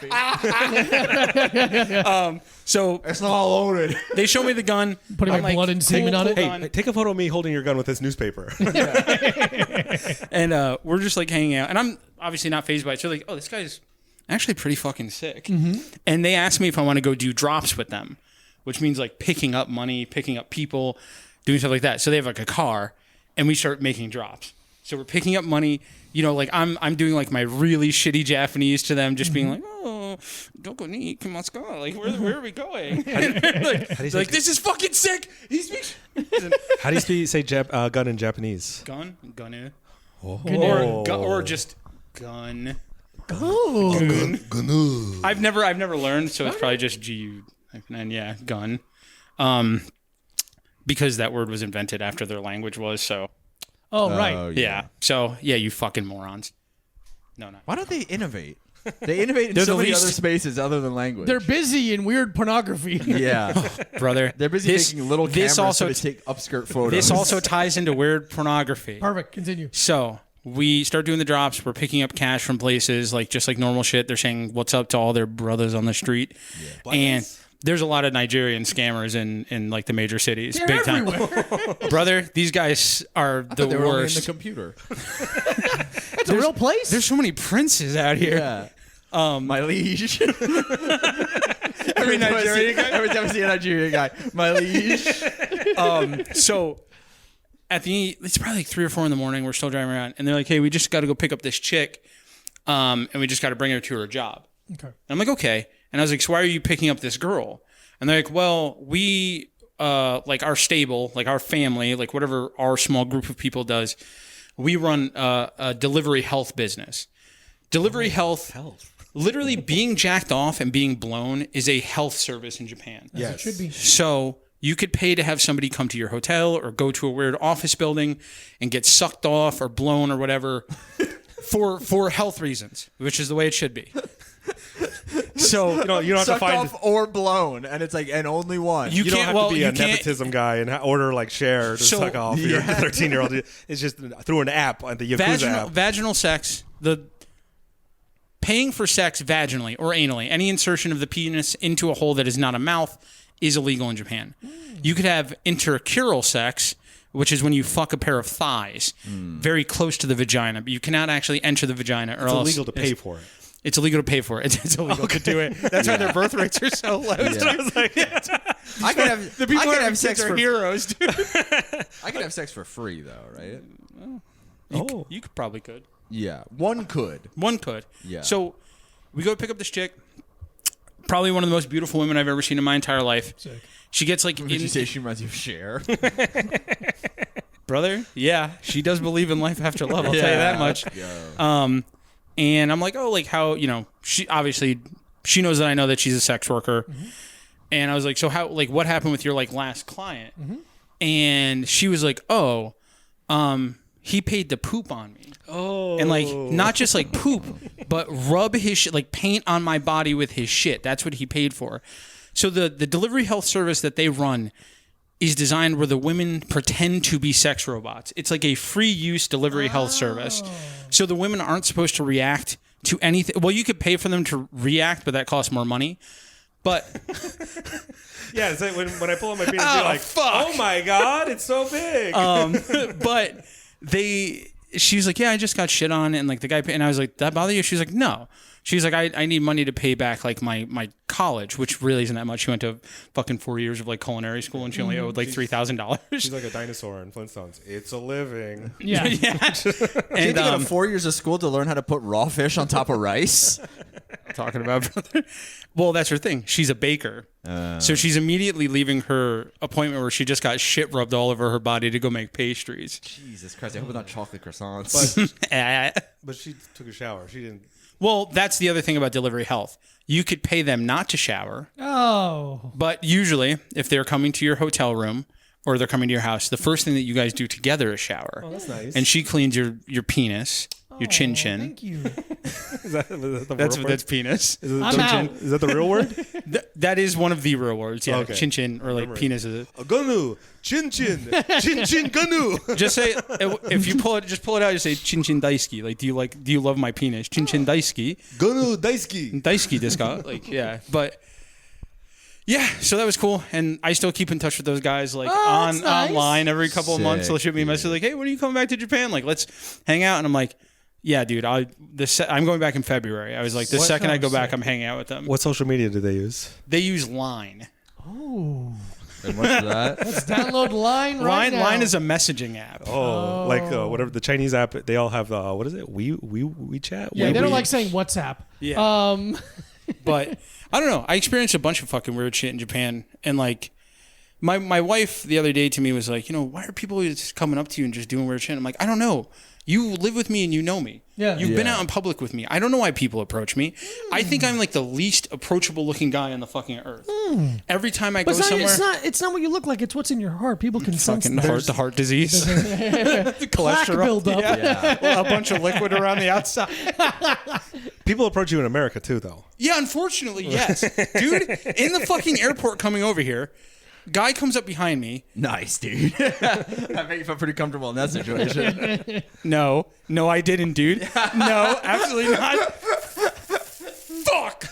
So It's not all loaded. they show me the gun. Putting I'm my blood and semen on it. gun. Hey, take a photo of me holding your gun with this newspaper. And we're just like hanging out, and I'm obviously not fazed by it. So like, oh, this guy's actually pretty fucking sick. And they asked me if I want to go do drops with them, which means like picking up money, picking up people, doing stuff like that. So they have like a car, and we start making drops. So we're picking up money. You know, like I'm doing like my really shitty Japanese to them, just being like, "Oh, doko ni ikimasu ka?" Like, where are we going? like this is fucking sick. He speaks How do you say gun in Japanese? gun, gunu, Oh. or just gun. Oh. Gnu. I've never learned, so it's probably just G-U. And yeah, gun. Because that word was invented after their language was, so. Oh, right. Yeah. So, yeah, you fucking morons. No. Why don't they innovate? They innovate in They're so the many least- other spaces other than language. They're busy in weird pornography. yeah. Brother. They're busy making little cameras also to take upskirt photos. This also ties into weird pornography. Perfect. Continue. So we start doing the drops. We're picking up cash from places, like just like normal shit. They're saying what's up to all their brothers on the street. Yeah. And there's a lot of Nigerian scammers in like the major cities. They're big time. everywhere. Brother, these guys are the they were only in worst. the computer. It's a real place. There's so many princes out here. Yeah. My liege. Every Nigerian guy? Every time I see a Nigerian guy, my liege. So it's probably like 3 or 4 in the morning. We're still driving around, and they're like, "Hey, we just got to go pick up this chick, and we just got to bring her to her job." Okay. And I'm like, "Okay." And I was like, "So why are you picking up this girl?" And they're like, "Well, we like our stable, like our family, like whatever our small group of people does, we run a delivery health business. Delivery health. Literally being jacked off and being blown is a health service in Japan. Yes. It should be. So you could pay to have somebody come to your hotel or go to a weird office building and get sucked off or blown or whatever for health reasons, which is the way it should be. So You don't have Sucked to find. off or blown, and it's like, and only one. You You don't can't- have well, to be you a can't- nepotism guy and order like Cher to So- suck off your 13-year-old. It's just through an app, the Yakuza app. vaginal sex, the paying for sex vaginally or anally, any insertion of the penis into a hole that is not a mouth is illegal in Japan. You could have intercurral sex, which is when you fuck a pair of thighs very close to the vagina, but you cannot actually enter the vagina or It's else illegal to pay for it. It's illegal to pay for it. It's illegal to do it. That's why their birth rates are so low. I could have The people I could who have sex are for heroes, dude. I could have sex for free though, right? You could probably could. Yeah, one could. One could. Yeah. So we go pick up this chick. Probably one of the most beautiful women I've ever seen in my entire life. Sick. She gets like Did you say she reminds you of Cher? brother. Yeah, she does believe in life after love. I'll tell you that much. And I'm like, oh, like how, she knows that I know that she's a sex worker. And I was like, so how, like, what happened with your like last client? And she was like, oh, he paid to poop on me. Oh. And like, not just like poop, but rub his shit, like paint on my body with his shit. That's what he paid for. So the delivery health service that they run is designed where the women pretend to be sex robots. It's like a free use delivery health service. So the women aren't supposed to react to anything. Well, you could pay for them to react, but that costs more money. But yeah, it's like when I pull on my penis, you're like, fuck. Oh my God, it's so big. But she's like, yeah, I just got shit on, and like the guy, and I was like, that bother you? She's like, no. She's like, I need money to pay back like my college, which really isn't that much. She went to fucking 4 years of like culinary school, and she only owed like $3,000. She's like a dinosaur in Flintstones. It's a living. Yeah. And you got 4 years of school to learn how to put raw fish on top of rice? Talking about brother. Well, that's her thing. She's a baker. So she's immediately leaving her appointment where she just got shit rubbed all over her body to go make pastries. Jesus Christ, I hope it's not chocolate croissants. But she took a shower. She didn't. Well, that's the other thing about delivery health. You could pay them not to shower. Oh. But usually, if they're coming to your hotel room or they're coming to your house, the first thing that you guys do together is shower. Oh, that's nice. And she cleans your penis, your chin. Thank you. Is that the That's penis. I'm out. Is that the real word? That is one of the real words. Yeah, Okay. chin or like penis is it. Ganu, chin chin, chin chin ganu. Just say if you pull it out. Just say chin daisuki. Like, do you love my penis? Chin daisuki. Ganu daisuki. Daisuki desu ka? Like, yeah, but. Yeah, so that was cool, and I still keep in touch with those guys like that's nice. online every couple of months. Sick, They'll shoot me a message like, "Hey, when are you coming back to Japan? Like, let's hang out." And I'm like, "Yeah, dude, I'm going back in February." I was like, the second I go back, I'm hanging out with them. What social media do they use? They use Line. Oh. And what's that? Let's download Line right now. Line is a messaging app. Oh, like whatever the Chinese app. They all have what is it? WeChat. Yeah, they don't like saying WhatsApp. Yeah. But I don't know. I experienced a bunch of fucking weird shit in Japan, and like my wife the other day to me was like, why are people just coming up to you and just doing weird shit? I'm like, I don't know. You live with me and you know me. Yeah. You've been out in public with me. I don't know why people approach me. I think I'm like the least approachable looking guy on the fucking earth. Every time I go somewhere, it's not what you look like. It's what's in your heart. People can sense fucking the heart disease, plaque buildup. a bunch of liquid around the outside. People approach you in America too, though. Yeah, unfortunately, yes. Dude, in the fucking airport coming over here, guy comes up behind me. Nice, dude. I bet you felt pretty comfortable in that situation. No, I didn't, dude. No, absolutely not. Fuck.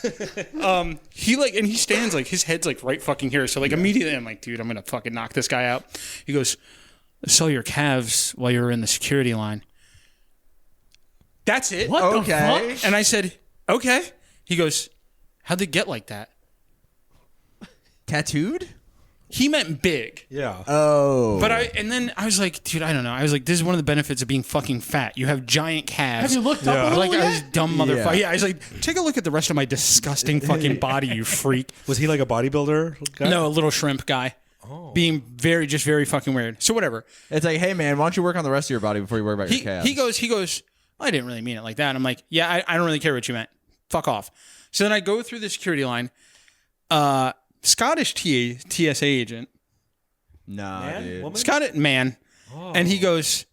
He stands like his head's like right fucking here. So like immediately I'm like, dude, I'm gonna fucking knock this guy out. He goes, I saw your calves while you were in the security line. That's it. What the fuck? And I said, okay. He goes, how'd they get like that? Tattooed? He meant big. Yeah. Oh. But then I was like, dude, I don't know. I was like, this is one of the benefits of being fucking fat. You have giant calves. Have you looked up a little Like, I yet? was dumb motherfucker. Yeah, I was like, take a look at the rest of my disgusting fucking body, you freak. Was he like a bodybuilder guy? No, a little shrimp guy. Oh. Being very fucking weird. So whatever. It's like, hey, man, why don't you work on the rest of your body before you worry about your calves? He goes, I didn't really mean it like that. And I'm like, yeah, I don't really care what you meant. Fuck off. So then I go through the security line. Scottish TSA agent. Nah, Man? dude. Woman? Scottish man. Oh. And he goes,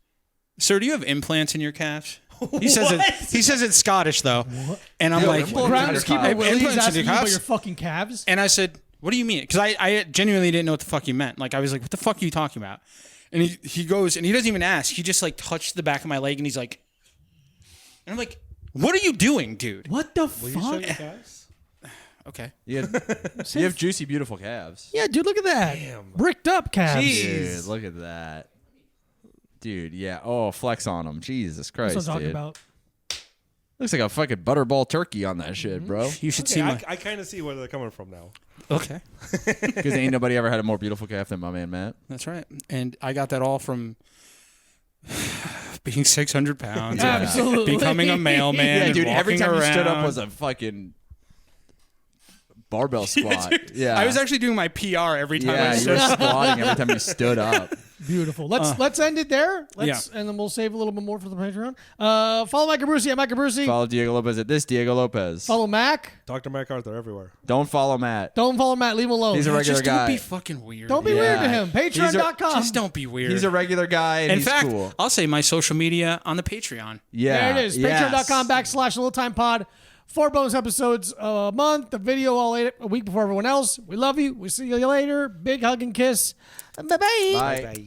sir, do you have implants in your calves? He says it's Scottish though. What? And I'm like, groundskeeper Willie's implants in asking your you about calves? your fucking calves? And I said, what do you mean? Because I genuinely didn't know what the fuck he meant. Like, I was like, what the fuck are you talking about? And he goes, and he doesn't even ask. He just like touched the back of my leg and he's like, and I'm like, what are you doing, dude? What the Will you show fuck? your calves? Okay. You have juicy, beautiful calves. Yeah, dude, look at that. Damn. Bricked up calves. Dude, look at that. Dude, yeah. Oh, flex on them. Jesus Christ, That's what I'm talking dude. about. Looks like a fucking butterball turkey on that shit, bro. You should Okay, see my. I kind of see where they're coming from now. Okay. Because ain't nobody ever had a more beautiful calf than my man Matt. That's right. And I got that all from being 600 pounds. Yeah, absolutely. Becoming a mailman. Yeah, dude. And Every walking time you stood up around. was a fucking barbell squat. Yeah, I was actually doing my PR every time I Yeah, you stood were up. squatting every time you stood up. Beautiful. Let's end it there. And then we'll save a little bit more for the Patreon. Follow Mike Abruzzi at Mike Abruzzi. Follow Diego Lopez at this Diego Lopez. Follow Mac. Dr. MacArthur everywhere. Don't follow Matt. Don't follow Matt. Leave him alone. He's a regular Just guy. don't be fucking weird. Don't be weird to him. Patreon.com. Just don't be weird. He's a regular guy and In he's fact, cool. I'll say my social media on the Patreon. Yeah. There it is. Yes. Patreon.com/LittleTimePod. 4 bonus episodes a month. The video a week before everyone else. We love you. We'll see you later. Big hug and kiss. Bye-bye. Bye. Bye.